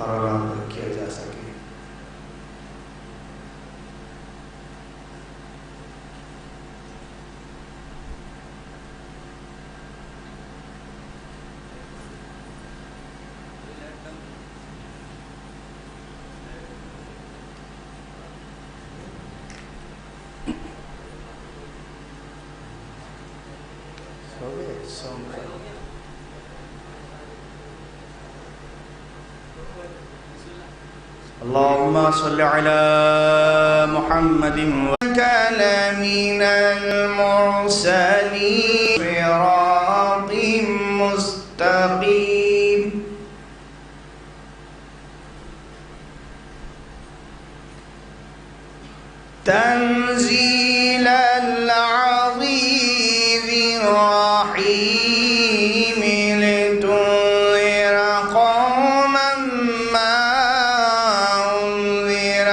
مقررات کیا جا سکے۔ اللهم صل على محمد وكان من المرسلين صراط مستقيم تنزيل العزيز الرحيم لتنذر قوما ما أنذر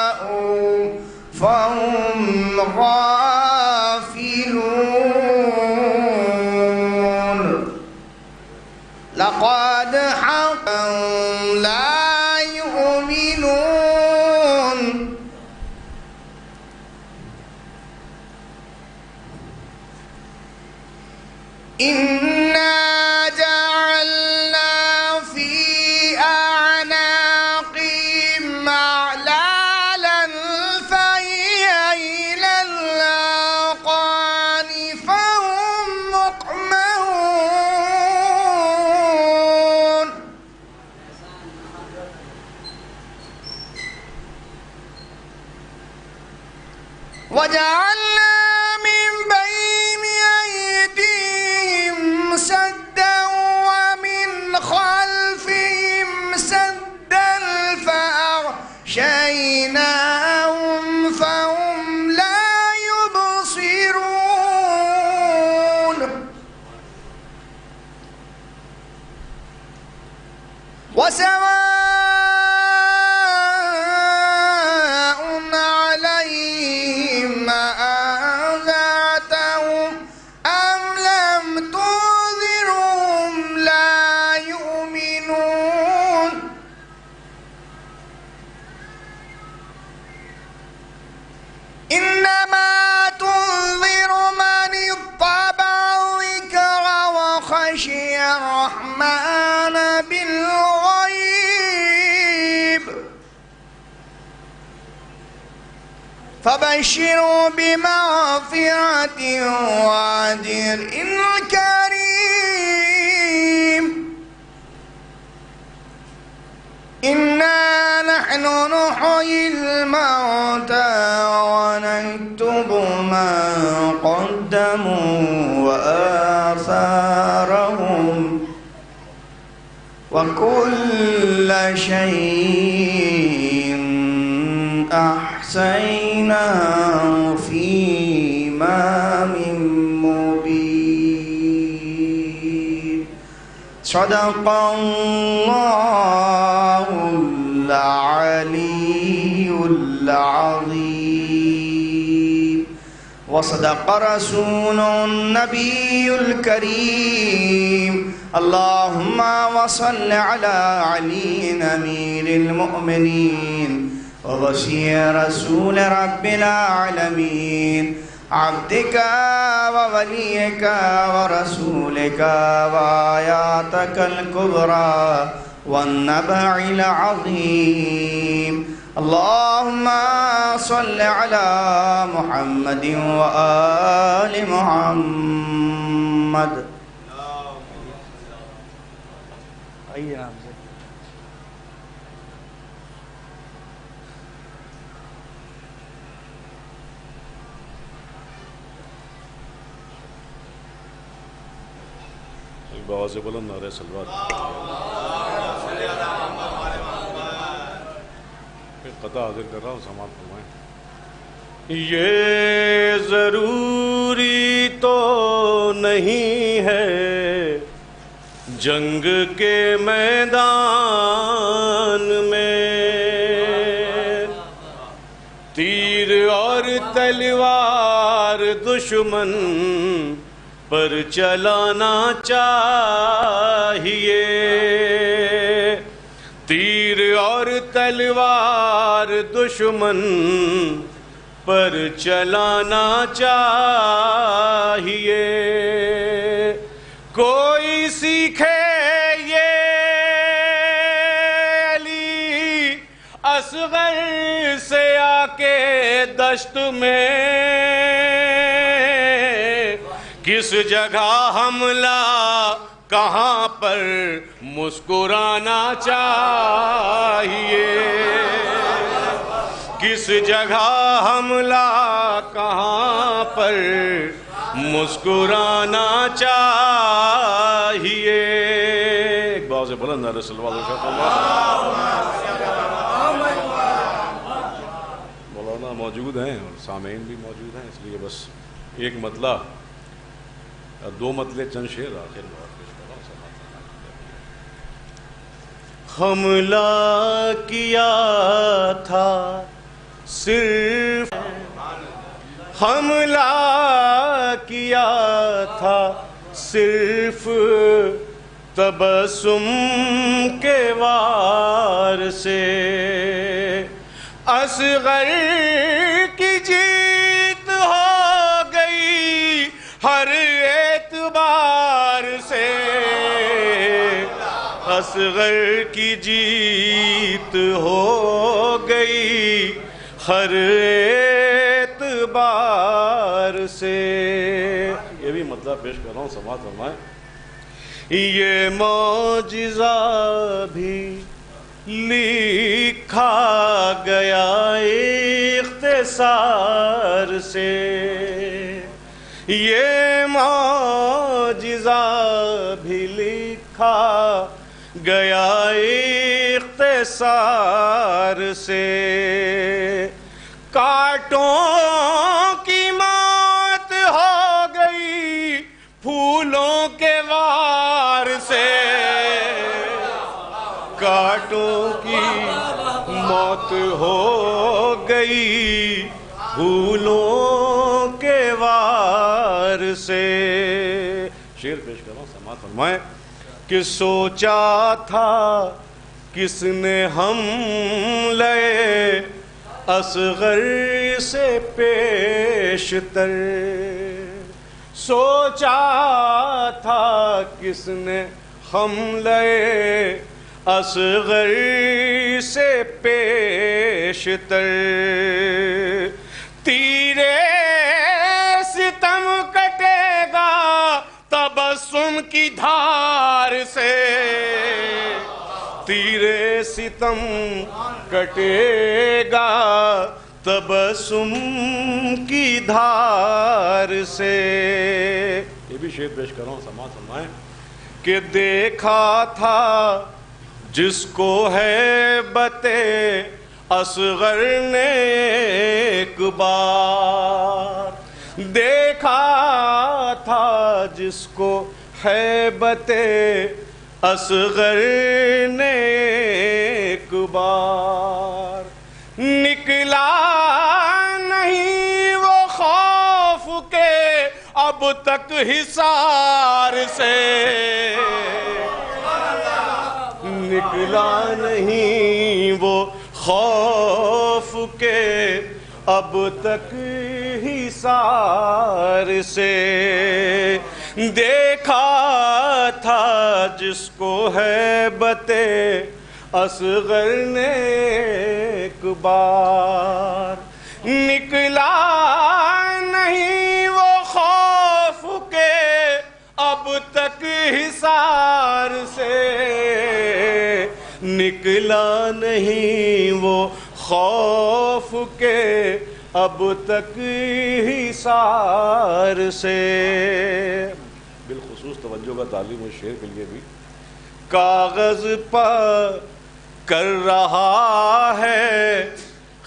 آباؤهم فهم غافلون لقد حقا لا يؤمنون إنا جعلنا في أعناقهم أغلالا فهي إلى الأذقان فهم مقمحون وجعلنا من بين أيديهم سدا ومن خلفهم سدا فأغشيناهم فهم لا يبصرون وسواء عليهم أأنذرتهم أم لم تنذرهم لا يؤمنون إنما تنذر من اتبع الذكر وخشي الرحمن بالغيب فبشروا بمغفرة وأجر كريم إنا نحن نحيي الموتى ونكتب ما قدموا وآثارهم وكل شيء أحصيناه في إمام مبين صدق الله العلي العظيم وصدق رسول النبي الكريم اللهم وصل على علي أمير المؤمنين ووصي رسول رب العالمين عبدك ووليك ورسولك وآياتك الكبرى والنبع العظيم اللهم صل على محمد وآل محمد بآواز بلند نعرہ صلوات قطع حاضر کر رہا ہوں سماعت فرمائیں یہ ضروری تو نہیں ہے جنگ کے میدان میں تیر اور تلوار دشمن پر چلانا چاہیے، تیر اور تلوار دشمن پر چلانا چاہیے، کوئی سیکھے یہ علی اصغر سے آ کے دشت میں، کس جگہ حملہ کہاں پر مسکرانا چاہیے، کس جگہ حملہ کہاں پر مسکرانا چاہیے۔ ایک بار سے بلند نعرہ صلی اللہ علیہ وسلم۔ مولانا موجود ہیں اور سامعین بھی موجود ہیں، اس لیے بس ایک مطلع، دو مطلع، چند شعر آخر میں پیش کر رہا ہوں۔ حملہ کیا تھا صرف، حملہ کیا تھا صرف تبسم کے وار سے، اصغر کی جیت ہو گئی ہر اعتبار سے، اصغر کی جیت ہو گئی ہر اعتبار سے۔ یہ بھی مطلب پیش کر رہا ہوں، سماعت فرمائیں۔ یہ معجزہ بھی لکھا گیا اختصار سے، یہ معجزہ بھی لکھا گیا اختصار سے، کانٹوں کی موت ہو گئی پھولوں کے وار سے، کانٹوں کی موت ہو گئی پھولوں کے وار سے۔ شعر پیش کر رہا ہوں، سماعت فرمائیں۔ کہ سوچا تھا کس نے حملے اصغر سے پیشتر، سوچا تھا کس نے حملے اصغر سے پیشتر، تیرے ستم کٹے گا تبسم کی دھار سے، تیرے ستم کٹے گا تبسم کی دھار سے۔ یہ بھی شعر پیش کر رہا ہوں، سماعت فرمائیں۔ کہ دیکھا تھا جس کو ہیبت اصغر نے ایک بار، دیکھا تھا جس کو ہیبت اصغر نے ایک بار، نکلا نہیں وہ خوف کے اب تک حصار سے، نکلا نہیں وہ خوف کے اب تک حصار سے، دیکھا تھا جس کو ہیبت اصغر نے ایک بار، نکلا نہیں وہ خوف کے اب تک حصار سے، نکلا نہیں وہ خوف کے اب تک حصار سے۔ بالخصوص توجہ کا تعلیم و شعر کے لیے بھی، کاغذ پر کر رہا ہے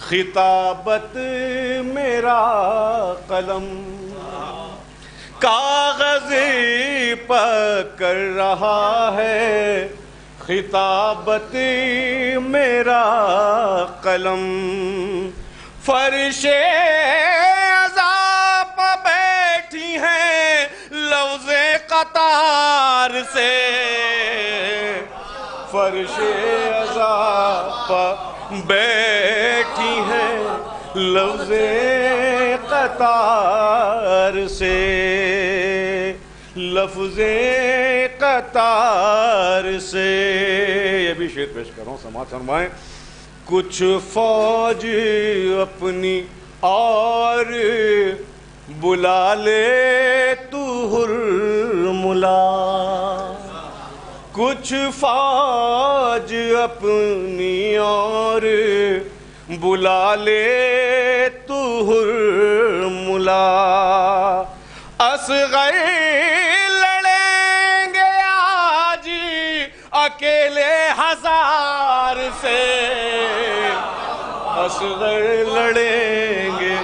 خطابت میرا قلم، کاغذ پر کر رہا ہے خطابت میرا قلم، فرش عذاب بیٹھی ہیں لو قطار سے فرش عزا پر بیٹھی ہے لفظ قطار سے لفظ قطار سے. یہ بھی شعر پیش کر رہا ہوں، سماعت فرمائیں. کچھ فوج اپنی اور بلا لے تو ہرملا، کچھ فوج اپنی اور بلا لے تو ہرملا. اصغر لڑیں گے آج اکیلے ہزار سے، اصغر لڑیں گے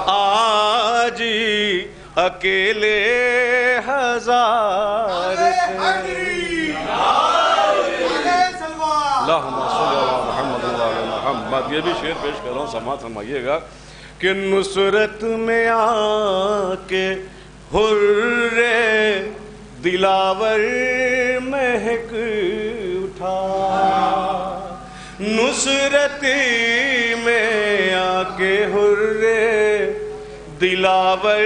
آج اکیلے ہزار سے. اللہم صلی علی محمد وعلی محمد. یہ بھی شعر پیش کر رہا ہوں، سماعت فرمائیے گا. کہ نصرت میں آ کے حر دلاور مہک اٹھا، نصرت میں آ کے حر دلاور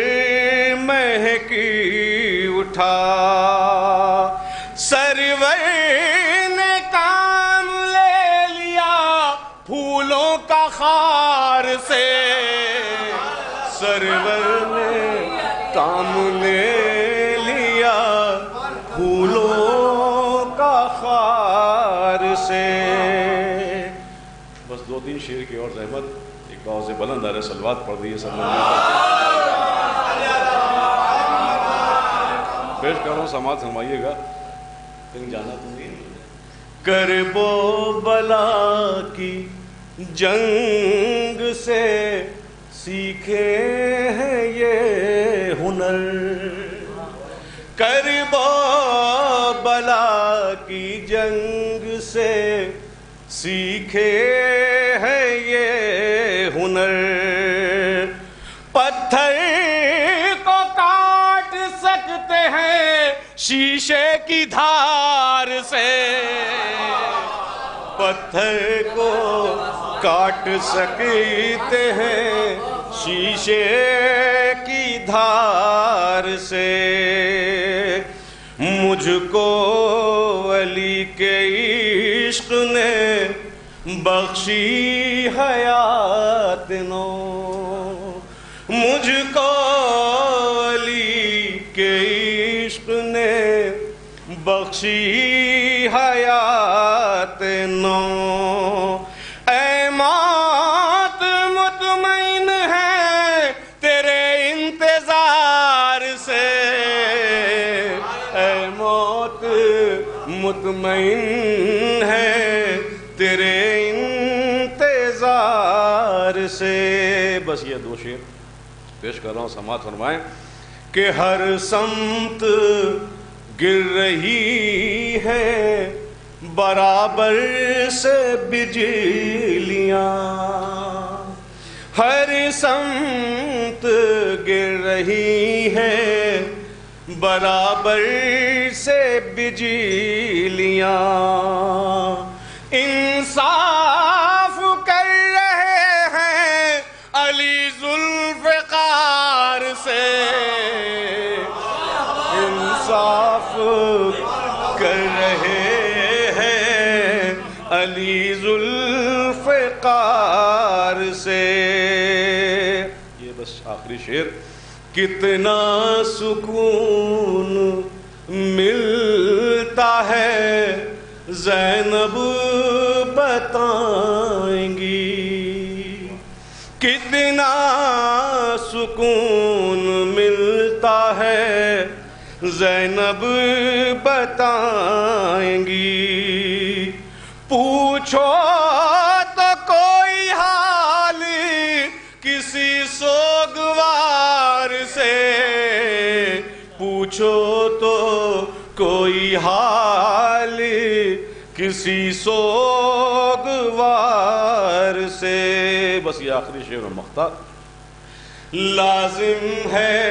مہک اٹھا. سرور نے کام لے لیا پھولوں کا خار سے، سرور نے کام لے لیا پھولوں کا خار سے. بس دو تین شعر کی اور زحمت، ایک باؤ سے بلند آرے صلوات پڑھ دیئے سب نے پیش کر رہا ہوں، سماعت فرمائیے گا. کہیں جانا تو نہیں. کرب و بلا کی جنگ سے سیکھے ہیں یہ ہنر، کرب و بلا کی جنگ سے سیکھے ہیں یہ ہنر. پتھر کو کاٹ سکتے ہیں شیشے کی دھار سے، پتھر کو کاٹ سکتے ہیں شیشے کی دھار سے. مجھ کو علی کے عشق نے بخشی حیات نو، مجھ کو علی کے عشق نے بخشی حیات نو. اے موت مطمئن ہے تیرے انتظار سے، اے موت مطمئن ہے تیرے انتظار سے. بس یہ دو شعر پیش کر رہا ہوں، سماعت فرمائیں. کہ ہر سمت گر رہی ہے برابر سے بجلیاں، ہر سمت گر رہی ہے برابر سے بجلیاں. انصاف کر رہے ہیں علی ذوالفقار سے، انصاف کر رہے ہیں علی ذوالفقار سے. یہ بس آخری شعر. کتنا سکون ملتا ہے زینب بتائیں گی، کتنا سکون ملتا ہے زینب بتائیں گی. پوچھو تو کوئی حال کسی سوگوار سے، پوچھو تو کوئی حال کسی سوگوار سے. بس یہ آخری شعر و مقطع. لازم ہے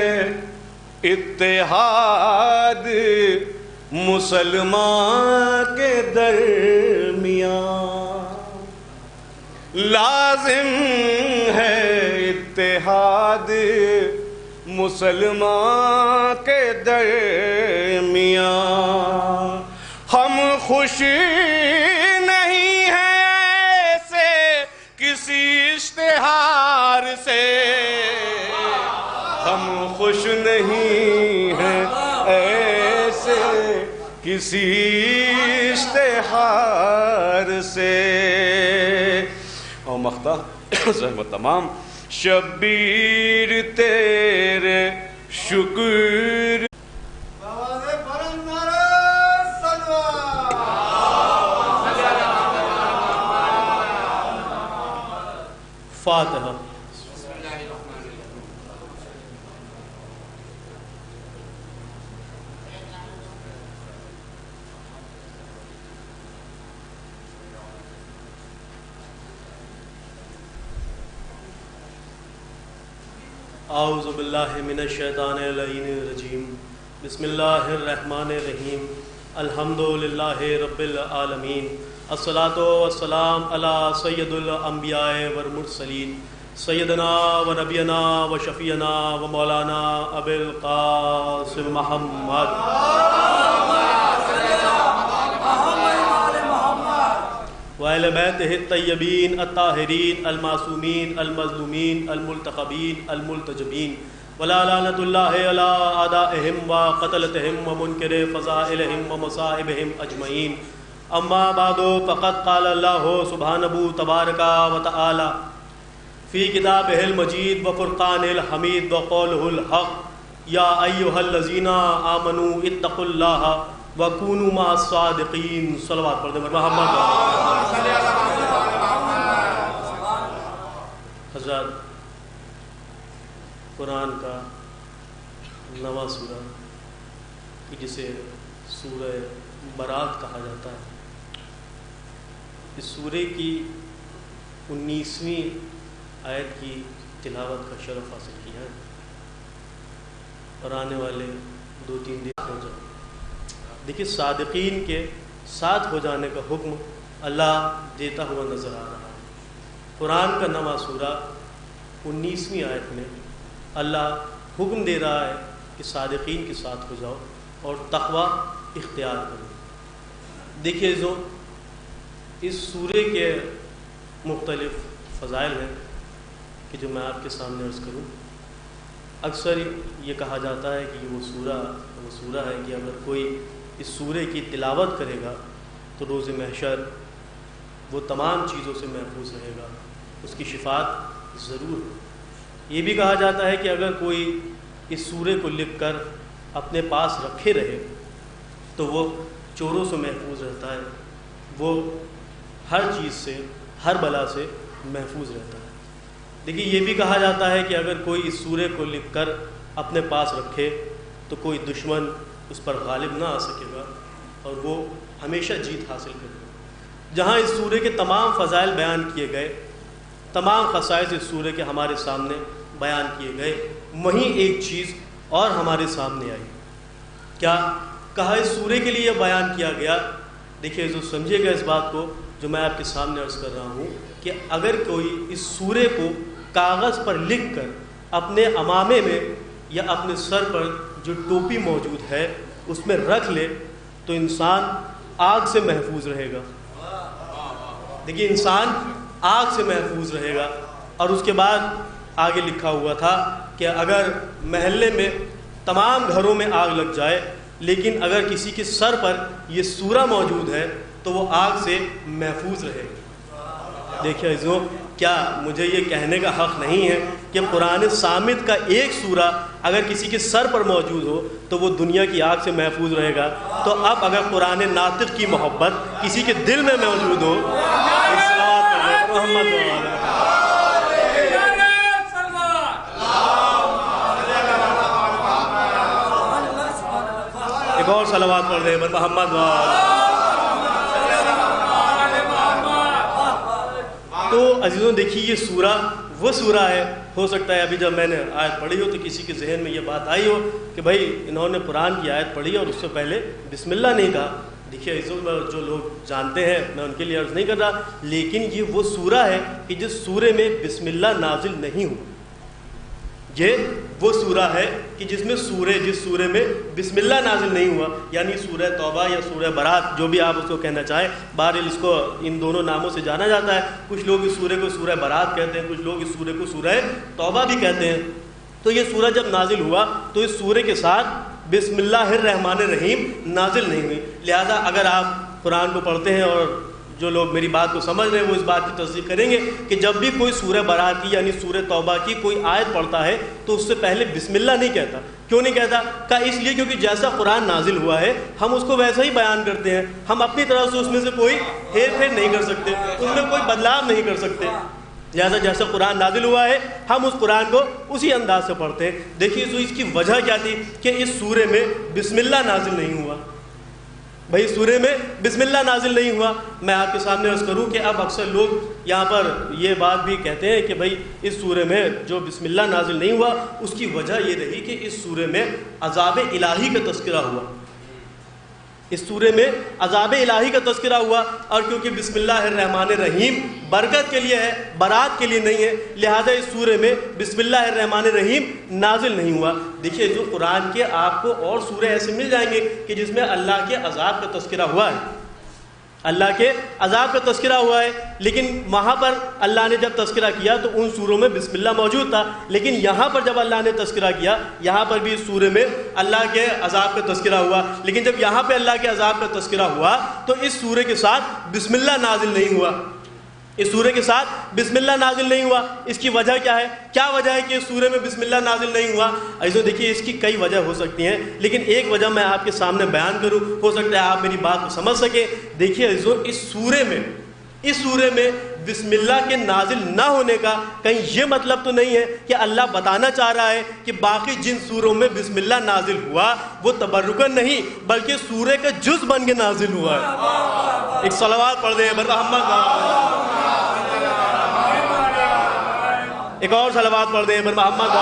اتحاد مسلمان کے درمیان، لازم ہے اتحاد مسلمان کے درمیان۔ ہم خوش نہیں ہیں ایسے کسی اشتہار سے، ہم خوش نہیں ہیں ایسے کسی اشتہار سے۔ اور مختہ زحمت تمام شبیر تیرے شکر فاتحہ۔ اعوذ باللہ من الشیطان اللعین الرجیم، بسم اللہ الرحمن الرحیم، الحمدللہ رب العالمین، الصلاۃ والسلام علی سید الانبیاء والمرسلین، سیدنا و نبینا و شفیعنا و مولانا ابی القاسم محمد وَأَهْلِ بَيْتِهِ الطَّيِّبِينَ الطَّاهِرِينَ الْمَعْصُومِينَ الْمَظْلُومِينَ الْمُلْتَقَبِينَ الْمُلْتَجَبِينَ وَلَا لَعْنَةُ اللَّهِ عَلَىٰ أَعْدَائِهِمْ وَقَتْلَتِهِمْ وَمُنكِرِ فَضَائِلِهِمْ وَمَصَائِبِهِمْ أَجْمَعِينَ۔ أما بعد فقد قال الله سبحانه تبارك وتعالى في كتابه المجيد وفرقانه الحميد وقوله الحق، يا أيها الذين آمنوا اتقوا الله وَكُونُوا مَعَ الصَّادِقِينَ۔ صلوات پڑھ دیں محمد۔ حضرات، قرآن کا نواں سورہ جسے سورہ برات کہا جاتا ہے، اس سورے کی 19ویں آیت کی تلاوت کا شرف حاصل کیا ہے، اور آنے والے 2-3 دن ہو جائے۔ دیکھیے، صادقین کے ساتھ ہو جانے کا حکم اللہ دیتا ہوا نظر آ رہا ہے۔ قرآن کا نواں سورہ 19ویں آیت میں اللہ حکم دے رہا ہے کہ صادقین کے ساتھ ہو جاؤ اور تقوی اختیار کرو۔ دیکھیے جو اس سورے کے مختلف فضائل ہیں کہ جو میں آپ کے سامنے عرض کروں۔ اکثر یہ کہا جاتا ہے کہ وہ سورہ ہے کہ اگر کوئی اس سورے کی تلاوت کرے گا تو روز محشر وہ تمام چیزوں سے محفوظ رہے گا، اس کی شفاعت ضرور ہو۔ یہ بھی کہا جاتا ہے کہ اگر کوئی اس سورے کو لکھ کر اپنے پاس رکھے رہے تو وہ چوروں سے محفوظ رہتا ہے، وہ ہر چیز سے، ہر بلا سے محفوظ رہتا ہے۔ دیکھیے، یہ بھی کہا جاتا ہے کہ اگر کوئی اس سورے کو لکھ کر اپنے پاس رکھے تو کوئی دشمن اس پر غالب نہ آ سکے گا اور وہ ہمیشہ جیت حاصل کرے گا۔ جہاں اس سورے کے تمام فضائل بیان کیے گئے، تمام خصائص اس سورے کے ہمارے سامنے بیان کیے گئے، وہیں ایک چیز اور ہمارے سامنے آئی۔ کیا کہا اس سورے کے لیے بیان کیا گیا؟ دیکھیے، جو سمجھے گا اس بات کو جو میں آپ کے سامنے عرض کر رہا ہوں، کہ اگر کوئی اس سورے کو کاغذ پر لکھ کر اپنے امامے میں یا اپنے سر پر جو ٹوپی موجود ہے اس میں رکھ لے تو انسان آگ سے محفوظ رہے گا۔ دیکھیے، انسان آگ سے محفوظ رہے گا۔ اور اس کے بعد آگے لکھا ہوا تھا کہ اگر محلے میں تمام گھروں میں آگ لگ جائے لیکن اگر کسی کے سر پر یہ سورہ موجود ہے تو وہ آگ سے محفوظ رہے گا۔ دیکھیے عزیزوں، کیا مجھے یہ کہنے کا حق نہیں ہے کہ قرآن صامت کا ایک سورہ اگر کسی کے سر پر موجود ہو تو وہ دنیا کی آگ سے محفوظ رہے گا؟ تو اب اگر قرآن ناطق کی محبت کسی کے دل میں موجود ہو، محمد ایک اور صلوات پڑھ دیں محمد۔ تو عزیزوں، دیکھیے، یہ سورہ وہ سورہ ہے ہو سکتا ہے ابھی جب میں نے آیت پڑھی ہو تو کسی کے ذہن میں یہ بات آئی ہو کہ بھائی انہوں نے قرآن کی آیت پڑھی اور اس سے پہلے بسم اللہ نہیں کہا. دیکھیے جو لوگ جانتے ہیں میں ان کے لیے عرض نہیں کر رہا، لیکن یہ وہ سورہ ہے کہ جس سورے میں بسم اللہ نازل نہیں ہوا. یہ وہ سورہ ہے کہ جس سورے میں بسم اللہ نازل نہیں ہوا، یعنی سورہ توبہ یا سورہ برات، جو بھی آپ اس کو کہنا چاہیں. بہرحال اس کو ان دونوں ناموں سے جانا جاتا ہے. کچھ لوگ اس سورے کو سورہ برات کہتے ہیں، کچھ لوگ اس سورے کو سورہ توبہ بھی کہتے ہیں. تو یہ سورہ جب نازل ہوا تو اس سورے کے ساتھ بسم اللہ الرحمن الرحیم نازل نہیں ہوئی. لہذا اگر آپ قرآن کو پڑھتے ہیں، اور جو لوگ میری بات کو سمجھ رہے ہیں وہ اس بات کی تصدیق کریں گے کہ جب بھی کوئی سورہ برات کی یعنی سورہ توبہ کی کوئی آیت پڑھتا ہے تو اس سے پہلے بسم اللہ نہیں کہتا. کیوں نہیں کہتا؟ کہ اس لیے کیونکہ جیسا قرآن نازل ہوا ہے ہم اس کو ویسا ہی بیان کرتے ہیں. ہم اپنی طرف سے اس میں سے کوئی ہیر پھیر نہیں کر سکتے، اس میں کوئی بدلاؤ نہیں کر سکتے. لہٰذا جیسا قرآن نازل ہوا ہے ہم اس قرآن کو اسی انداز سے پڑھتے ہیں. دیکھیے تو اس کی وجہ کیا تھی کہ اس سورے میں بسم اللہ نازل نہیں ہوا. بھائی سورے میں بسم اللہ نازل نہیں ہوا. میں آپ کے سامنے عرض کروں کہ اب اکثر لوگ یہاں پر یہ بات بھی کہتے ہیں کہ بھائی اس سورے میں جو بسم اللہ نازل نہیں ہوا اس کی وجہ یہ رہی کہ اس سورے میں عذاب الہی کا تذکرہ ہوا. اس سورے میں عذاب الہی کا تذکرہ ہوا، اور کیونکہ بسم اللہ الرحمن الرحیم برکت کے لیے ہے، برات کے لیے نہیں ہے، لہذا اس سورے میں بسم اللہ الرحمن الرحیم نازل نہیں ہوا. دیکھیے جو قرآن کے آپ کو اور سورے ایسے مل جائیں گے کہ جس میں اللہ کے عذاب کا تذکرہ ہوا ہے، اللہ کے عذاب کا تذکرہ ہوا ہے، لیکن وہاں پر اللہ نے جب تذکرہ کیا تو ان سوروں میں بسم اللہ موجود تھا. لیکن یہاں پر جب اللہ نے تذکرہ کیا یہاں پر بھی اس سورے میں اللہ کے عذاب کا تذکرہ ہوا. لیکن جب یہاں پہ اللہ کے عذاب کا تذکرہ ہوا تو اس سورے کے ساتھ بسم اللہ نازل نہیں ہوا. اس سورے کے ساتھ بسم اللہ نازل نہیں ہوا. اس کی وجہ کیا ہے؟ کیا وجہ ہے کہ اس سورے میں بسم اللہ نازل نہیں ہوا؟ ایسے دیکھیے اس کی کئی وجہ ہو سکتی ہیں، لیکن ایک وجہ میں آپ کے سامنے بیان کروں، ہو سکتا ہے آپ میری بات کو سمجھ سکیں. دیکھیے اس سورے میں بسم اللہ کے نازل نہ ہونے کا کہیں یہ مطلب تو نہیں ہے کہ اللہ بتانا چاہ رہا ہے کہ باقی جن سوروں میں بسم اللہ نازل ہوا وہ تبرکن نہیں بلکہ سورے کا جز بن کے نازل ہوا ہے. ایک صلوات پڑھ دیں محمد، ایک اور صلوات پڑھ دیں محمد.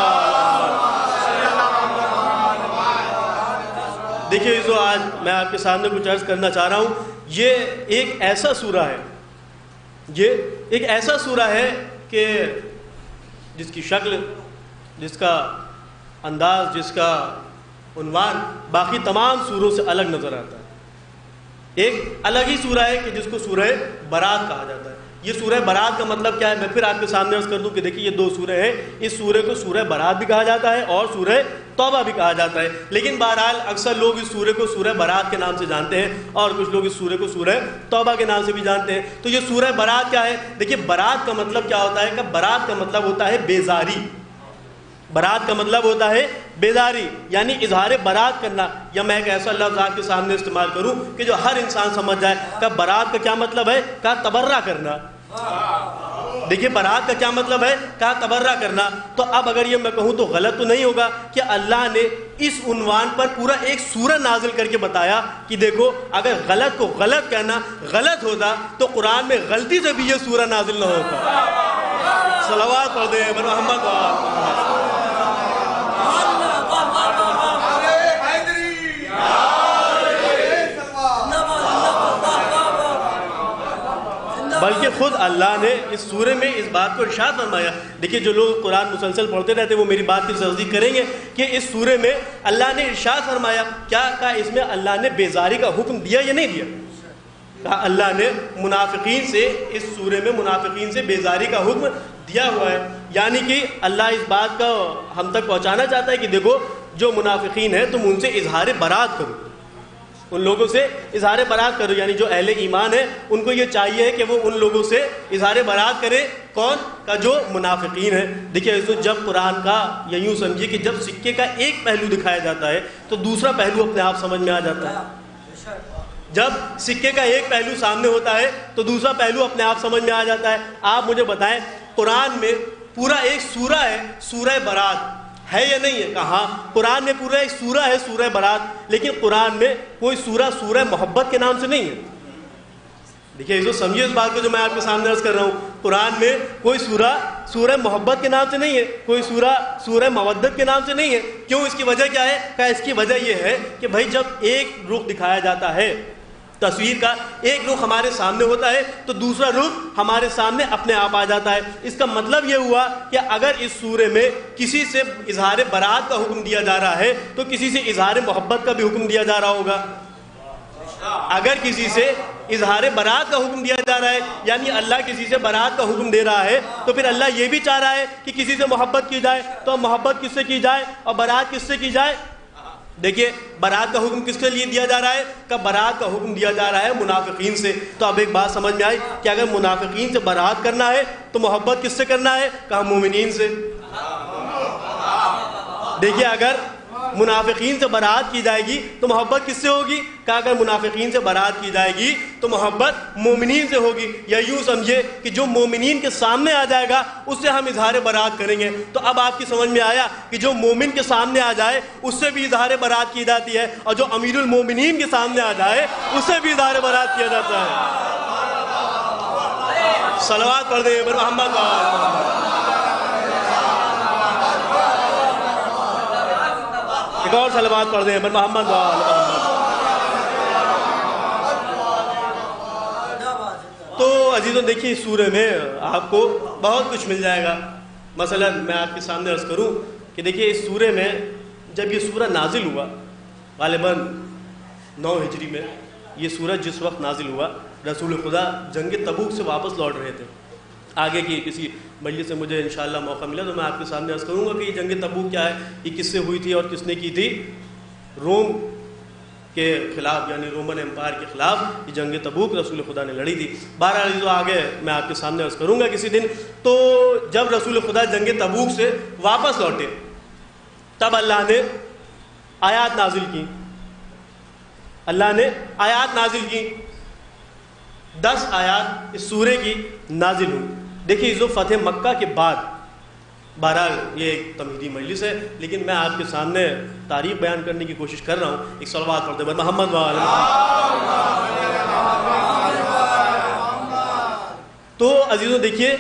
دیکھیے جو آج میں آپ کے سامنے کچھ عرض کرنا چاہ رہا ہوں، یہ ایک ایسا سورہ ہے کہ جس کی شکل، جس کا انداز، جس کا عنوان باقی تمام سوروں سے الگ نظر آتا ہے. ایک الگ ہی سورہ ہے کہ جس کو سورہ برات کہا جاتا ہے. یہ سورہ برات کا مطلب کیا ہے میں پھر آپ کے سامنے عرض کر دوں کہ دیکھیے یہ دو سورے ہیں. اس سورے کو سورہ برات بھی کہا جاتا ہے اور سورہ توبہ بھی کہا جاتا ہے، لیکن بہرحال اکثر لوگ اس سورے کو سورہ برات کے نام سے جانتے ہیں اور کچھ لوگ اس سورے کو سورہ توبہ کے نام سے بھی جانتے ہیں. تو یہ سورہ برات کیا ہے؟ دیکھیے برات کا مطلب کیا ہوتا ہے کہ برات کا مطلب ہوتا ہے بیزاری. برات کا مطلب ہوتا ہے بیداری، یعنی اظہار برات کرنا. یا میں ایک ایسا لفظ آپ کے سامنے استعمال کروں کہ جو ہر انسان سمجھ جائے کہ برات کا کیا مطلب ہے؟ کہ تبرہ کرنا. دیکھیے برات کا کیا مطلب ہے؟ کہ تبرہ کرنا. تو اب اگر یہ میں کہوں تو غلط تو نہیں ہوگا کہ اللہ نے اس عنوان پر پورا ایک سورہ نازل کر کے بتایا کہ دیکھو اگر غلط کو غلط کہنا غلط ہوتا تو قرآن میں غلطی سے بھی یہ سورہ نازل نہ ہوتا. صلوات پڑھ دیں محمد. بلکہ خود اللہ نے اس سورے میں اس بات کو ارشاد فرمایا. دیکھیے جو لوگ قرآن مسلسل پڑھتے رہتے ہیں وہ میری بات کی تصدیق کریں گے کہ اس سورے میں اللہ نے ارشاد فرمایا کیا کہا؟ اس میں اللہ نے بیزاری کا حکم دیا یا نہیں دیا؟ کہا اللہ نے منافقین سے، اس سورے میں منافقین سے بیزاری کا حکم دیا ہوا ہے. یعنی کہ اللہ اس بات کا ہم تک پہنچانا چاہتا ہے کہ دیکھو جو منافقین ہیں تم ان سے اظہار برات کرو، ان لوگوں سے اظہار برات کرو. یعنی جو اہل ایمان ہیں ان کو یہ چاہیے کہ وہ ان لوگوں سے اظہار برات کرے. کون کا؟ جو منافقین ہیں. دیکھیے جب قرآن کا یا یوں سمجھیے کہ جب سکے کا ایک پہلو دکھایا جاتا ہے تو دوسرا پہلو اپنے آپ سمجھ میں آ جاتا ہے. جب سکے کا ایک پہلو سامنے ہوتا ہے تو دوسرا پہلو اپنے آپ سمجھ میں آ جاتا ہے. آپ مجھے بتائیں قرآن میں پورا ایک سورہ ہے سورہ برات ہے یا نہیں ہے؟ کہاں قرآن میں پورا ایک سورہ ہے سورہ برات، لیکن قرآن میں کوئی سورہ محبت کے نام سے نہیں ہے. دیکھیے اس سمجھیے اس بات کو جو میں آپ کے سامنے عرض کر رہا ہوں. قرآن میں کوئی سورہ محبت کے نام سے نہیں ہے, کوئی سورہ مودت کے نام سے نہیں ہے. کیوں؟ اس کی وجہ کیا ہے؟ کہ اس کی وجہ یہ ہے کہ بھائی جب ایک رخ دکھایا جاتا ہے تصویر کا, ایک رخ ہمارے سامنے ہوتا ہے تو دوسرا رخ ہمارے سامنے اپنے آپ آ جاتا ہے. اس کا مطلب یہ ہوا کہ اگر اس سورے میں کسی سے اظہار برات کا حکم دیا جا رہا ہے تو کسی سے اظہار محبت کا بھی حکم دیا جا رہا ہوگا. اگر کسی سے اظہار برات کا حکم دیا جا رہا ہے, یعنی اللہ کسی سے برات کا حکم دے رہا ہے, تو پھر اللہ یہ بھی چاہ رہا ہے کہ کسی سے محبت کی جائے. تو محبت کس سے کی جائے اور برات کس سے کی جائے؟ دیکھیے برات کا حکم کس کے لیے دیا جا رہا ہے؟ کہ برات کا حکم دیا جا رہا ہے منافقین سے. تو اب ایک بات سمجھ میں آئی کہ اگر منافقین سے برات کرنا ہے تو محبت کس سے کرنا ہے؟ کہ مومنین سے. دیکھیے اگر منافقین سے برات کی جائے گی تو محبت کس سے ہوگی؟ کہ اگر منافقین سے برات کی جائے گی تو محبت مومنین سے ہوگی. یا یوں سمجھے کہ جو مومنین کے سامنے آ جائے گا اس سے ہم اظہار برات کریں گے. تو اب آپ کی سمجھ میں آیا کہ جو مومن کے سامنے آ جائے اس سے بھی اظہار برات کی جاتی ہے, اور جو امیر المومنین کے سامنے آ جائے اس سے بھی اظہار برات کیا جاتا ہے. صلوات پڑھ دیں محمد. ایک اور صلوات پڑھ دیں محمد. تو عزیزوں دیکھیے اس سورے میں آپ کو بہت کچھ مل جائے گا. مثلا میں آپ کے سامنے عرض کروں کہ دیکھیے اس سورے میں جب یہ سورہ نازل ہوا, غالباً 9 ہجری میں یہ سورہ جس وقت نازل ہوا, رسول خدا جنگ تبوک سے واپس لوٹ رہے تھے. آگے کی کسی مجلس سے مجھے انشاءاللہ موقع ملا تو میں آپ کے سامنے عرض کروں گا کہ یہ جنگ تبوک کیا ہے, یہ کس سے ہوئی تھی اور کس نے کی تھی. روم کے خلاف, یعنی رومن امپائر کے خلاف یہ جنگ تبوک رسول خدا نے لڑی تھی. 12 عزیزوں آگے میں آپ کے سامنے عرض کروں گا کسی دن. تو جب رسول خدا جنگ تبوک سے واپس لوٹے تب اللہ نے آیات نازل کی. اللہ نے آیات نازل کی, 10 آیات اس سورے کی نازل ہوئی. دیکھیے جو فتح مکہ کے بعد, بہرحال یہ ایک تمہیدی مجلس ہے لیکن میں آپ کے سامنے تاریخ بیان کرنے کی کوشش کر رہا ہوں. ایک صلوات پڑھتے ہیں محمد وعلی محمد. تو عزیزوں دیکھیے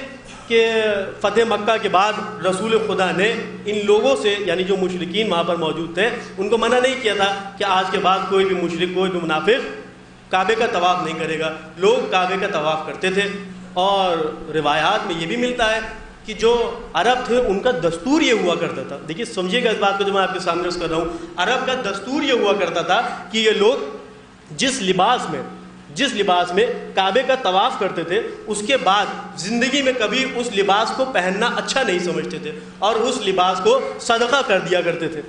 کہ فتح مکہ کے بعد رسول خدا نے ان لوگوں سے, یعنی جو مشرکین وہاں پر موجود تھے, ان کو منع نہیں کیا تھا کہ آج کے بعد کوئی بھی مشرک, کوئی بھی منافق کعبے کا طواف نہیں کرے گا. لوگ کعبے کا طواف کرتے تھے. اور روایات میں یہ بھی ملتا ہے کہ جو عرب تھے ان کا دستور یہ ہوا کرتا تھا. دیکھیے سمجھیے گا اس بات کو جو میں آپ کے سامنے عرض کر رہا ہوں. عرب کا دستور یہ ہوا کرتا تھا کہ یہ لوگ جس لباس میں کعبے کا طواف کرتے تھے اس کے بعد زندگی میں کبھی اس لباس کو پہننا اچھا نہیں سمجھتے تھے اور اس لباس کو صدقہ کر دیا کرتے تھے.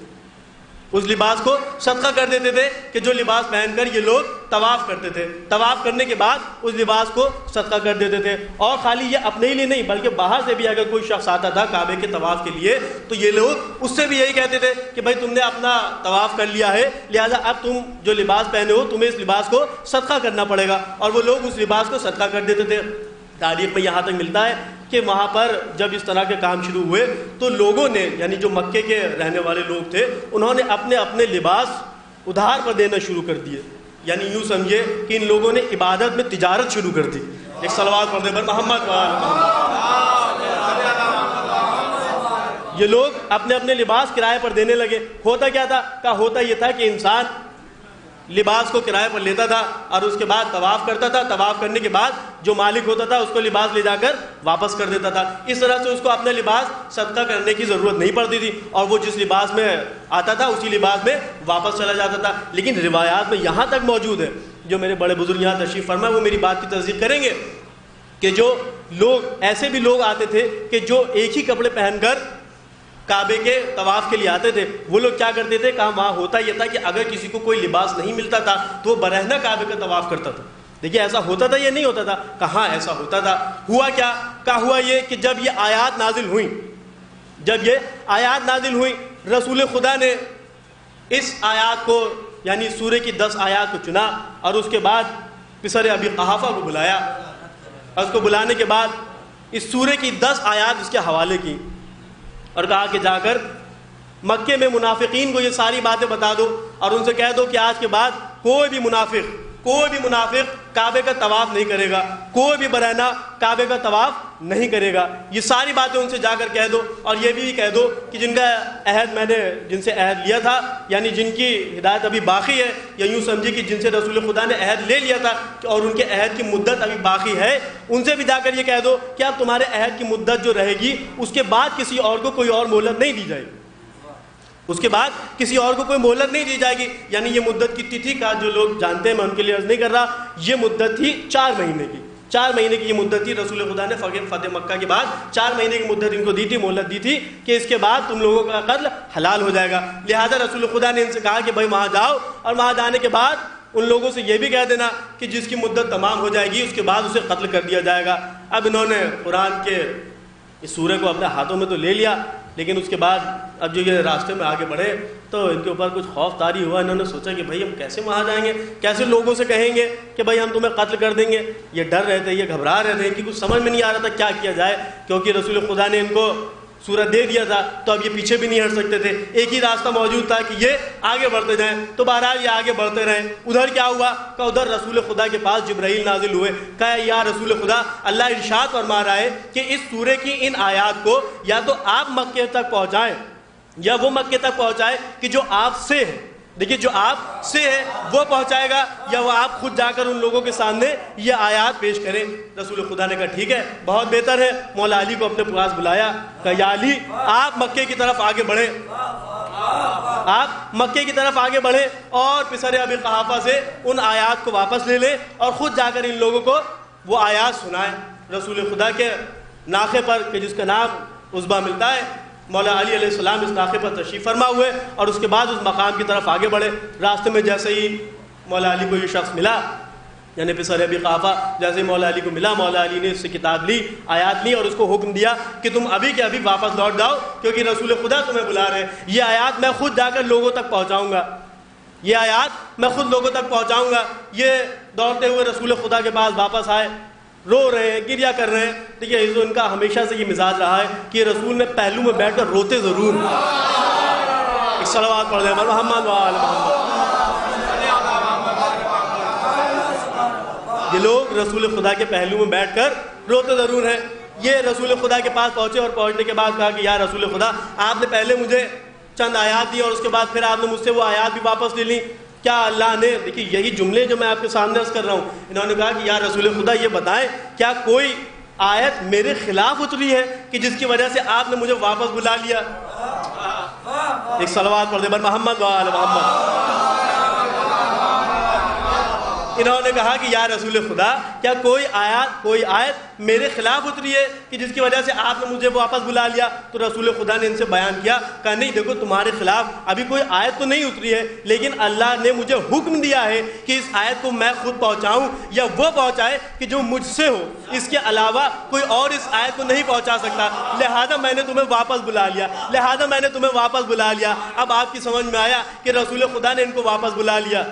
اس لباس کو صدقہ کر دیتے تھے کہ جو لباس پہن کر یہ لوگ طواف کرتے تھے, طواف کرنے کے بعد اس لباس کو صدقہ کر دیتے تھے. اور خالی یہ اپنے ہی لیے نہیں بلکہ باہر سے بھی اگر کوئی شخص آتا تھا کعبے کے طواف کے لیے تو یہ لوگ اس سے بھی یہی کہتے تھے کہ بھائی تم نے اپنا طواف کر لیا ہے, لہٰذا اب تم جو لباس پہنے ہو تمہیں اس لباس کو صدقہ کرنا پڑے گا. اور وہ لوگ اس لباس کو صدقہ کر دیتے تھے. تاریخ میں یہاں تک ملتا ہے کہ وہاں پر جب اس طرح کے کام شروع ہوئے تو لوگوں نے, یعنی جو مکے کے رہنے والے لوگ تھے, انہوں نے اپنے اپنے لباس ادھار پر دینا شروع کر دیے. یعنی یوں سمجھے کہ ان لوگوں نے عبادت میں تجارت شروع کر دی. ایک صلوات پڑھ دیں محمد. یہ لوگ اپنے اپنے لباس کرائے پر دینے لگے. ہوتا کیا تھا؟ ہوتا یہ تھا کہ انسان لباس کو کرائے پر لیتا تھا اور اس کے بعد طواف کرتا تھا. طواف کرنے کے بعد جو مالک ہوتا تھا اس کو لباس لے جا کر واپس کر دیتا تھا. اس طرح سے اس کو اپنا لباس صدقہ کرنے کی ضرورت نہیں پڑتی تھی اور وہ جس لباس میں آتا تھا اسی لباس میں واپس چلا جاتا تھا. لیکن روایات میں یہاں تک موجود ہے, جو میرے بڑے بزرگ یہاں تشریف فرمائے وہ میری بات کی تصدیق کریں گے, کہ جو لوگ ایسے بھی لوگ آتے تھے کہ جو ایک ہی کپڑے پہن کر کعبے کے طواف کے لیے آتے تھے. وہ لوگ کیا کرتے تھے, کہاں وہاں ہوتا یہ تھا کہ اگر کسی کو کوئی لباس نہیں ملتا تھا تو وہ برہنہ کعبے کا طواف کرتا تھا. دیکھیے ایسا ہوتا تھا یا نہیں ہوتا تھا؟ کہاں ایسا ہوتا تھا. ہوا کیا, ہوا یہ کہ جب یہ آیات نازل ہوئیں رسول خدا نے اس آیات کو, یعنی سورے کی 10 آیات کو چنا اور اس کے بعد پسر ابی قحافہ کو بلایا. اور اس کو بلانے کے بعد اس سورے کی 10 آیات اس کے حوالے کی اور کہا کہ جا کر مکے میں منافقین کو یہ ساری باتیں بتا دو اور ان سے کہہ دو کہ آج کے بعد کوئی بھی منافق, کوئی بھی منافق کعبے کا طواف نہیں کرے گا، کوئی بھی برہنہ کعبے کا طواف نہیں کرے گا۔ یہ ساری باتیں ان سے جا کر کہہ دو، اور یہ بھی کہہ دو کہ جن کا عہد میں نے جن سے عہد لیا تھا، یعنی جن کی ہدایت ابھی باقی ہے، یا یوں سمجھے کہ جن سے رسول خدا نے عہد لے لیا تھا اور ان کے عہد کی مدت ابھی باقی ہے، ان سے بھی جا کر یہ کہہ دو کہ اب تمہارے عہد کی مدت جو رہے گی اس کے بعد کسی اور کو کوئی اور مہلت نہیں دی جائے گی، اس کے بعد کسی اور کو کوئی مہلت نہیں دی جائے گی۔ یعنی یہ مدت کتنی تھی کا جو لوگ جانتے ہیں میں ان کے لیے عرض نہیں کر رہا، یہ مدت تھی 4 مہینے کی، 4 مہینے کی یہ مدت تھی۔ رسول خدا نے فتح مکہ کے بعد 4 مہینے کی مدت ان کو دی تھی، مہلت دی تھی کہ اس کے بعد تم لوگوں کا قتل حلال ہو جائے گا۔ لہذا رسول خدا نے ان سے کہا کہ بھائی وہاں جاؤ، اور وہاں جانے کے بعد ان لوگوں سے یہ بھی کہہ دینا کہ جس کی مدت تمام ہو جائے گی اس کے بعد اسے قتل کر دیا جائے گا۔ اب انہوں نے قرآن کے اس سورہ کو اپنے ہاتھوں میں تو لے لیا، لیکن اس کے بعد اب جو یہ راستے میں آگے بڑھے تو ان کے اوپر کچھ خوف طاری ہوا۔ انہوں نے سوچا کہ بھائی ہم کیسے وہاں جائیں گے، کیسے لوگوں سے کہیں گے کہ بھائی ہم تمہیں قتل کر دیں گے۔ یہ ڈر رہے تھے، یہ گھبرا رہے تھے، کہ کچھ سمجھ میں نہیں آ رہا تھا کیا کیا جائے، کیونکہ رسول خدا نے ان کو سورت دے دیا تھا تو اب یہ پیچھے بھی نہیں ہٹ سکتے تھے، ایک ہی راستہ موجود تھا کہ یہ آگے بڑھتے جائیں۔ تو بہرحال یہ آگے بڑھتے رہے۔ ادھر کیا ہوا کہ ادھر رسول خدا کے پاس جبرائیل نازل ہوئے، کہا یا رسول خدا، اللہ ارشاد فرما رہا ہے کہ اس سورے کی ان آیات کو یا تو آپ مکے تک پہنچائیں یا وہ مکے تک پہنچائے کہ جو آپ سے ہے۔ دیکھیے جو آپ سے ہے وہ پہنچائے گا، یا وہ آپ خود جا کر ان لوگوں کے سامنے یہ آیات پیش کریں۔ رسول خدا نے کہا ٹھیک ہے، بہت بہتر ہے۔ مولا علی کو اپنے پاس بلایا، کہا یا علی آپ مکے کی طرف آگے بڑھیں، آپ مکے کی طرف آگے بڑھیں اور پسر ابی قحافہ سے ان آیات کو واپس لے لیں اور خود جا کر ان لوگوں کو وہ آیات سنائیں۔ رسول خدا کے ناقے پر کہ جس کا نام عزبہ ملتا ہے، مولا علی علیہ السلام اس ناقے پر تشریف فرما ہوئے اور اس کے بعد اس مقام کی طرف آگے بڑھے۔ راستے میں جیسے ہی مولا علی کو یہ شخص ملا، یعنی پسر ابی قحافہ، جیسے مولا علی کو ملا، مولا علی نے اس سے کتاب لی، آیات لی اور اس کو حکم دیا کہ تم ابھی کے ابھی واپس لوٹ جاؤ، کیونکہ رسول خدا تمہیں بلا رہے ہیں۔ یہ آیات میں خود جا کر لوگوں تک پہنچاؤں گا، یہ آیات میں خود لوگوں تک پہنچاؤں گا۔ یہ دوڑتے ہوئے رسول خدا کے پاس واپس آئے، رو رہے ہیں، گریا کر رہے ہیں۔ دیکھیے ان کا ہمیشہ سے یہ مزاج رہا ہے کہ رسول میں پہلو میں بیٹھ کر روتے ضرور ہیں۔ ایک صلوات پڑھ دیں محمد و آل محمد۔ یہ لوگ رسول خدا کے پہلو میں بیٹھ کر روتے ضرور ہیں۔ یہ رسول خدا کے پاس پہنچے اور پہنچنے کے بعد کہا کہ یا رسول خدا، آپ نے پہلے مجھے چند آیات دی اور اس کے بعد پھر آپ نے مجھ سے وہ آیات بھی واپس لے لی، کیا اللہ نے، دیکھیے یہی جملے جو میں آپ کے سامنے عرض کر رہا ہوں، انہوں نے کہا کہ یا رسول خدا یہ بتائیں کیا کوئی آیت میرے خلاف اتری ہے کہ جس کی وجہ سے آپ نے مجھے واپس بلا لیا؟ ایک صلوات پڑھ دے بر محمد و آل محمد۔ انہوں نے کہا کہ یا رسول خدا، کیا کوئی آیت میرے خلاف اتری ہے کہ جس کی وجہ سے آپ نے مجھے واپس بلا لیا؟ تو رسول خدا نے ان سے بیان کیا، کہا نہیں دیکھو تمہارے خلاف ابھی کوئی آیت تو نہیں اتری ہے، لیکن اللہ نے مجھے حکم دیا ہے کہ اس آیت کو میں خود پہنچاؤں یا وہ پہنچائے کہ جو مجھ سے ہو، اس کے علاوہ کوئی اور اس آیت کو نہیں پہنچا سکتا، لہذا میں نے تمہیں واپس بلا لیا۔ اب آپ کی سمجھ میں آیا کہ رسول خدا نے ان کو واپس بلا لیا،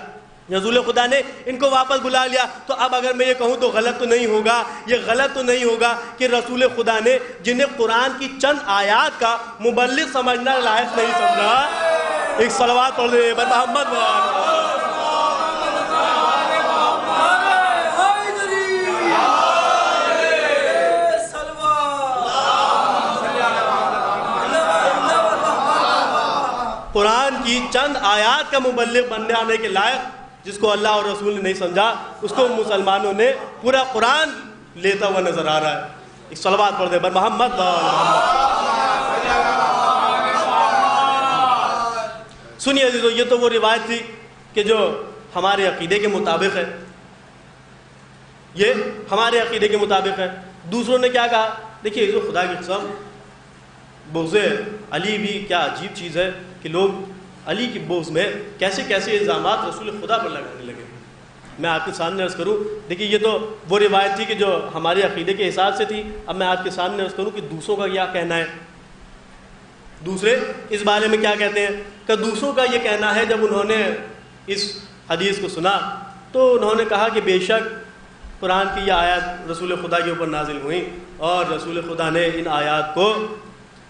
رسول خدا نے ان کو واپس بلا لیا۔ تو اب اگر میں یہ کہوں تو غلط تو نہیں ہوگا، یہ غلط تو نہیں ہوگا کہ رسول خدا نے جنہیں قرآن کی چند آیات کا مبلغ سمجھنا لائق نہیں سمجھا، ایک صلوات پڑھ دے بر محمد قرآن کی چند آیات کا مبلغ بننے آنے کے لائق جس کو اللہ اور رسول نے نہیں سمجھا، اس کو مسلمانوں نے پورا قرآن لیتا ہوا نظر آ رہا ہے۔ ایک صلوات پڑھ دے بر محمد سنیے عزیزو، یہ تو وہ روایت تھی کہ جو ہمارے عقیدے کے مطابق ہے، یہ ہمارے عقیدے کے مطابق ہے۔ دوسروں نے کیا کہا؟ دیکھیے عزیزو، خدا کی قسم، بغض علی بھی کیا عجیب چیز ہے کہ لوگ علی کی بغض میں کیسے کیسے الزامات رسول خدا پر لگانے لگے۔ میں آپ کے سامنے عرض کروں، دیکھیے یہ تو وہ روایت تھی کہ جو ہمارے عقیدے کے حساب سے تھی۔ اب میں آپ کے سامنے عرض کروں کہ دوسروں کا کیا کہنا ہے، دوسرے اس بارے میں کیا کہتے ہیں۔ کہ دوسروں کا یہ کہنا ہے، جب انہوں نے اس حدیث کو سنا تو انہوں نے کہا کہ بے شک قرآن کی یہ آیات رسول خدا کے اوپر نازل ہوئیں اور رسول خدا نے ان آیات کو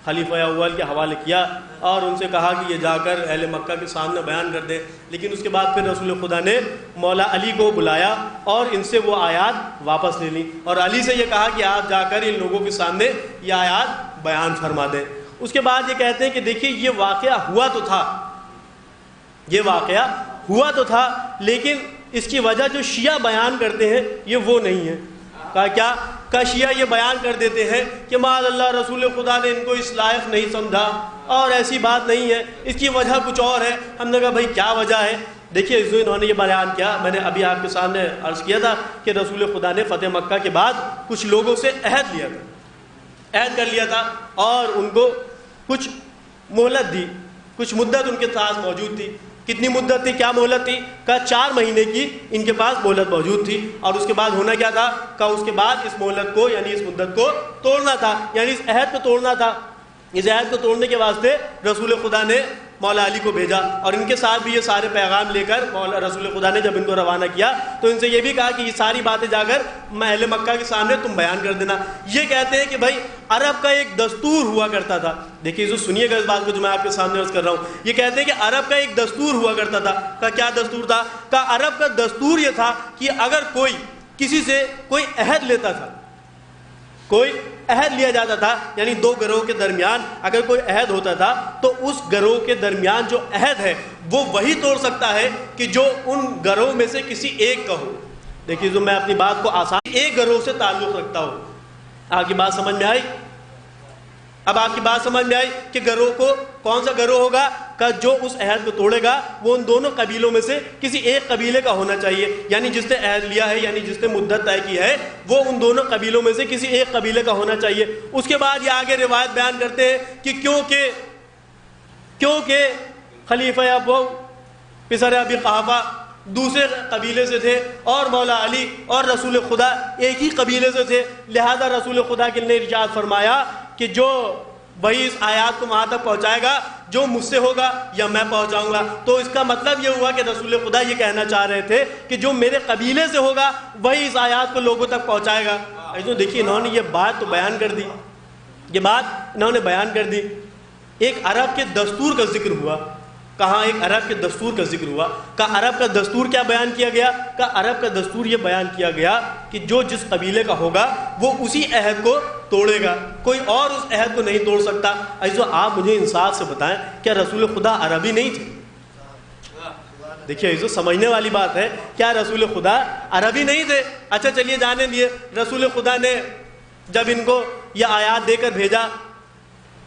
خلیفہ اول کے حوالے کیا اور ان سے کہا کہ یہ جا کر اہل مکہ کے سامنے بیان کر دیں. لیکن اس کے بعد پھر رسول خدا نے مولا علی کو بلایا اور ان سے وہ آیات واپس لے لی اور علی سے یہ کہا کہ آپ جا کر ان لوگوں کے سامنے یہ آیات بیان فرما دیں. اس کے بعد یہ کہتے ہیں کہ دیکھیے یہ واقعہ ہوا تو تھا، یہ واقعہ ہوا تو تھا، لیکن اس کی وجہ جو شیعہ بیان کرتے ہیں یہ وہ نہیں ہے. کہا کیا؟ کہ شیعہ یہ بیان کر دیتے ہیں کہ معاذ اللہ رسول خدا نے ان کو اس لائق نہیں سمجھا اور ایسی بات نہیں ہے، اس کی وجہ کچھ اور ہے. ہم نے کہا بھائی کیا وجہ ہے؟ دیکھیے انہوں نے یہ بیان کیا، میں نے ابھی آپ کے سامنے عرض کیا تھا کہ رسول خدا نے فتح مکہ کے بعد کچھ لوگوں سے عہد لیا تھا، عہد کر لیا تھا اور ان کو کچھ مہلت دی، کچھ مدت ان کے پاس موجود تھی. کتنی مدت تھی؟ کیا مہلت تھی؟ کہ 4 مہینے کی ان کے پاس مہلت موجود تھی. اور اس کے بعد ہونا کیا تھا؟ کہ اس کے بعد اس مہلت کو یعنی اس مدت کو توڑنا تھا، یعنی اس عہد کو توڑنا تھا. اس عہد کو توڑنے کے واسطے رسول خدا نے مولا علی کو بھیجا اور ان کے ساتھ بھی یہ سارے پیغام لے کر مولا رسول خدا نے جب ان کو روانہ کیا تو ان سے یہ بھی کہا کہ یہ ساری باتیں جا کر اہل مکہ کے سامنے تم بیان کر دینا. یہ کہتے ہیں کہ بھائی عرب کا ایک دستور ہوا کرتا تھا. دیکھیے جو سنیے گا اس بات کو جو میں آپ کے سامنے عرض کر رہا ہوں. یہ کہتے ہیں کہ عرب کا ایک دستور ہوا کرتا تھا. کہ کیا دستور تھا؟ کہ عرب کا دستور یہ تھا کہ اگر کوئی کسی سے کوئی عہد لیتا تھا، کوئی عہد لیا جاتا تھا، یعنی 2 گروہ کے درمیان اگر کوئی عہد ہوتا تھا تو اس گروہ کے درمیان جو عہد ہے وہ وہی توڑ سکتا ہے کہ جو ان گروہ میں سے کسی ایک کا ہو. دیکھیے جو میں اپنی بات کو آسان ایک گروہ سے تعلق رکھتا ہوں. آپ کی بات سمجھ میں آئی؟ اب آپ کی بات سمجھ میں آئی کہ گروہ کو کون سا گروہ ہوگا کہ جو اس عہد کو توڑے گا وہ ان دونوں قبیلوں میں سے کسی ایک قبیلے کا ہونا چاہیے. یعنی جس نے عہد لیا ہے، یعنی جس نے مدت طے کی ہے، وہ ان دونوں قبیلوں میں سے کسی ایک قبیلے کا ہونا چاہیے. اس کے بعد یہ آگے روایت بیان کرتے ہیں کہ کیونکہ خلیفہ ابو پسر ابی قحافہ دوسرے قبیلے سے تھے اور مولا علی اور رسول خدا ایک ہی قبیلے سے تھے، لہذا رسول خدا کے نے ارشاد فرمایا کہ جو وہی اس آیات کو وہاں تک پہنچائے گا جو مجھ سے ہوگا یا میں پہنچاؤں گا. تو اس کا مطلب یہ ہوا کہ رسول خدا یہ کہنا چاہ رہے تھے کہ جو میرے قبیلے سے ہوگا وہی اس آیات کو لوگوں تک پہنچائے گا. دیکھیے انہوں نے یہ بات تو بیان کر دی، یہ بات انہوں نے بیان کر دی. ایک عرب کے دستور کا ذکر ہوا. کہاں ایک عرب کے دستور کا ذکر ہوا؟ کہ عرب کا دستور کیا بیان کیا گیا؟ کہ عرب کا دستور یہ بیان کیا گیا کہ جو جس قبیلے کا ہوگا وہ اسی عہد کو توڑے گا، کوئی اور اس عہد کو نہیں توڑ سکتا. ایسو آپ مجھے انصاف سے بتائیں کیا رسول خدا عربی نہیں تھے؟ دیکھیے ایسو سمجھنے والی بات ہے، کیا رسول خدا عربی نہیں تھے؟ اچھا چلیے جانے دیے، رسول خدا نے جب ان کو یہ آیات دے کر بھیجا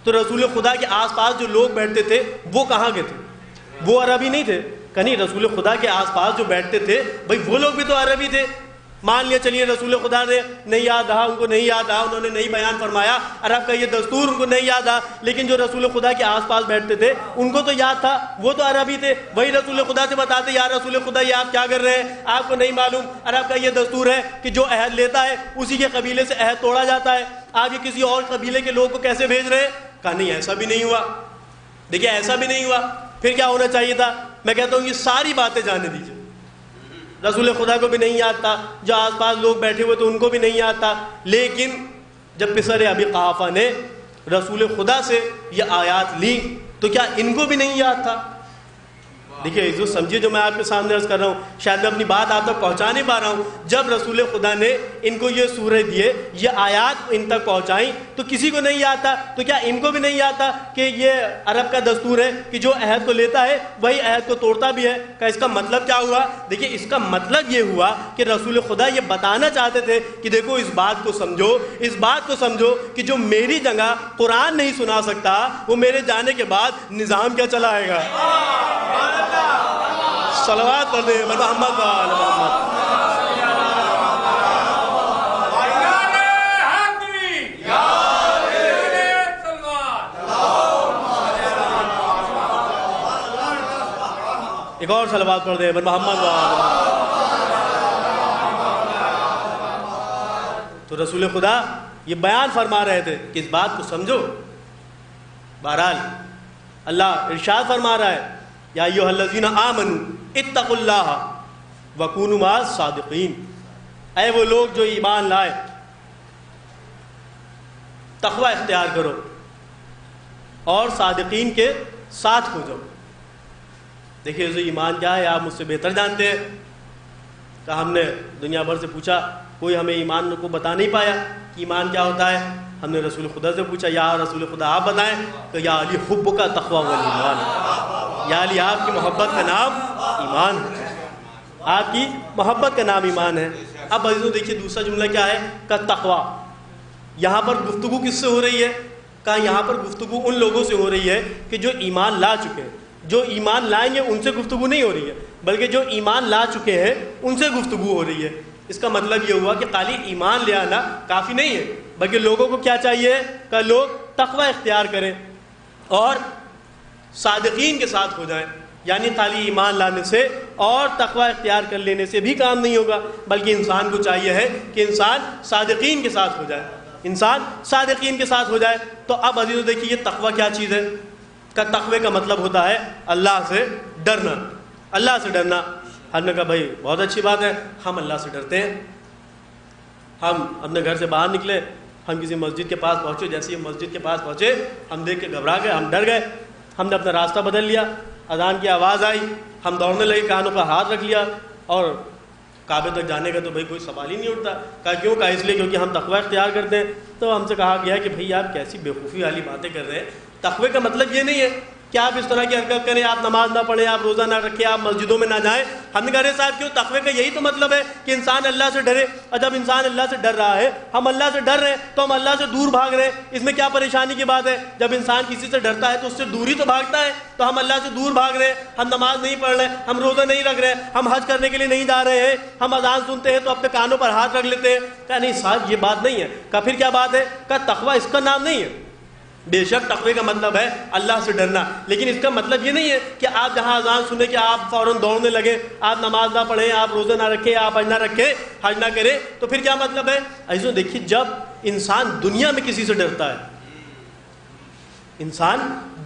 تو رسول خدا کے آس پاس جو لوگ بیٹھتے تھے وہ کہاں کے تھے؟ وہ عربی نہیں تھے. کہ نہیں، رسول خدا کے آس پاس جو بیٹھتے تھے بھائی وہ لوگ بھی تو عربی تھے. مان لیا چلیے رسول خدا نے نہیں یاد رہا، ان کو نہیں یاد رہا، انہوں نے نہیں بیان فرمایا، عرب کا یہ دستور ان کو نہیں یاد رہا، لیکن جو رسول خدا کے آس پاس بیٹھتے تھے ان کو تو یاد تھا، وہ تو عربی تھے. وہی رسول خدا سے بتاتے یا رسول خدا یہ آپ کیا کر رہے ہیں، آپ کو نہیں معلوم عرب کا یہ دستور ہے کہ جو عہد لیتا ہے اسی کے قبیلے سے عہد توڑا جاتا ہے، آپ یہ کسی اور قبیلے کے لوگ کو کیسے بھیج رہے ہیں؟ کہا نہیں ایسا بھی نہیں ہوا. دیکھیے ایسا بھی نہیں ہوا. پھر کیا ہونا چاہیے تھا؟ میں کہتا ہوں یہ ساری باتیں جانے دیجیے. رسول خدا کو بھی نہیں یاد تھا، جو آس پاس لوگ بیٹھے ہوئے تو ان کو بھی نہیں یاد تھا، لیکن جب پسر ابی قحافہ نے رسول خدا سے یہ آیات لی تو کیا ان کو بھی نہیں یاد تھا؟ دیکھیے جو سمجھیے جو میں آپ کے سامنے عرض کر رہا ہوں، شاید میں اپنی بات آپ تک پہنچا نہیں پا رہا ہوں. جب رسول خدا نے ان کو یہ سورہ دیے، یہ آیات ان تک پہنچائیں تو کسی کو نہیں یاد تھا، تو کیا ان کو بھی نہیں یاد تھا کہ یہ عرب کا دستور ہے کہ جو عہد کو لیتا ہے وہی عہد کو توڑتا بھی ہے؟ کہ اس کا مطلب کیا ہوا؟ دیکھیے اس کا مطلب یہ ہوا کہ رسول خدا یہ بتانا چاہتے تھے کہ دیکھو اس بات کو سمجھو، اس بات کو سمجھو کہ جو میری جگہ قرآن نہیں سنا سکتا وہ میرے جانے کے بعد نظام کیا چلائے گا. صلوات پڑھ دیں محمد وآل محمد. ایک اور صلوات پڑھ دیں محمد وآل محمد. تو رسول خدا یہ بیان فرما رہے تھے کہ اس بات کو سمجھو. بہرحال اللہ ارشاد فرما رہا ہے یا ایھا الذین آمنوا اتقوا اللہ وکونوا مع الصادقین. اے وہ لوگ جو ایمان لائے، تقوی اختیار کرو اور صادقین کے ساتھ ہو جاؤ۔ دیکھیے جو ایمان کیا ہے آپ مجھ سے بہتر جانتے ہیں، کہ ہم نے دنیا بھر سے پوچھا، کوئی ہمیں ایمان کو بتا نہیں پایا کہ ایمان کیا ہوتا ہے۔ ہم نے رسول خدا سے پوچھا، یا رسول خدا آپ بتائیں، کہ یا علی حب کا تقویٰ والایمان، یا علی آپ کی محبت کا نام ایمان ہے، آپ کی محبت کا نام ایمان ہے۔ اب عزیزوں دیکھیے دوسرا جملہ کیا ہے، کہ تقویٰ۔ یہاں پر گفتگو کس سے ہو رہی ہے، کہ یہاں پر گفتگو ان لوگوں سے ہو رہی ہے کہ جو ایمان لا چکے ہیں۔ جو ایمان لائیں گے ان سے گفتگو نہیں ہو رہی ہے، بلکہ جو ایمان لا چکے ہیں ان سے گفتگو ہو رہی ہے۔ اس کا مطلب یہ ہوا کہ خالی ایمان لے آنا کافی نہیں ہے، بلکہ لوگوں کو کیا چاہیے کہ لوگ تقوی اختیار کریں اور صادقین کے ساتھ ہو جائیں۔ یعنی خالی ایمان لانے سے اور تقوی اختیار کر لینے سے بھی کام نہیں ہوگا، بلکہ انسان کو چاہیے ہے کہ انسان صادقین کے ساتھ ہو جائے، انسان صادقین کے ساتھ ہو جائے۔ تو اب عزیزو دیکھیے یہ تقوی کیا چیز ہے، کہ تقوی کا مطلب ہوتا ہے اللہ سے ڈرنا، اللہ سے ڈرنا۔ ہم نے کہا بھائی بہت اچھی بات ہے، ہم اللہ سے ڈرتے ہیں۔ ہم اپنے گھر سے باہر نکلے، ہم کسی مسجد کے پاس پہنچے، جیسے ہی مسجد کے پاس پہنچے ہم دیکھ کے گھبرا گئے، ہم ڈر گئے، ہم نے اپنا راستہ بدل لیا۔ اذان کی آواز آئی، ہم دوڑنے لگے، کانوں پر ہاتھ رکھ لیا، اور کعبے تک جانے کا تو بھائی کوئی سوال ہی نہیں اٹھتا۔ کہا کیوں؟ کہا اس لیے کیونکہ ہم تقوی اختیار کرتے ہیں۔ تو ہم سے کہا گیا کہ بھائی آپ کیسی بیوقوفی والی باتیں کر رہے ہیں، تقوی کا مطلب یہ نہیں ہے کہ آپ اس طرح کی حرکت کریں، آپ نماز نہ پڑھیں، آپ روزہ نہ رکھیں، آپ مسجدوں میں نہ جائیں۔ ہم نے کہا رہے صاحب کیوں؟ تقوی کا یہی تو مطلب ہے کہ انسان اللہ سے ڈرے، اور جب انسان اللہ سے ڈر رہا ہے، ہم اللہ سے ڈر رہے ہیں تو ہم اللہ سے دور بھاگ رہے ہیں، اس میں کیا پریشانی کی بات ہے؟ جب انسان کسی سے ڈرتا ہے تو اس سے دور ہی تو بھاگتا ہے، تو ہم اللہ سے دور بھاگ رہے ہیں، ہم نماز نہیں پڑھ رہے، ہم روزہ نہیں رکھ رہے، ہم حج کرنے کے لیے نہیں جا رہے ہیں، ہم اذان سنتے ہیں تو اپنے کانوں پر ہاتھ رکھ لیتے ہیں۔ کہا نہیں صاحب یہ بات نہیں ہے۔ کہا پھر کیا بات ہے؟ کہا تقوی اس کا نام نہیں ہے۔ بے شک تقوی کا مطلب ہے اللہ سے ڈرنا، لیکن اس کا مطلب یہ نہیں ہے کہ آپ جہاں اذان سنیں کہ آپ فوراً دوڑنے لگیں، آپ نماز نہ پڑھیں، آپ روزہ نہ رکھیں، آپ حج نہ رکھیں، حج نہ کریں۔ تو پھر کیا مطلب ہے؟ عزیزو دیکھیے جب انسان دنیا میں کسی سے ڈرتا ہے، انسان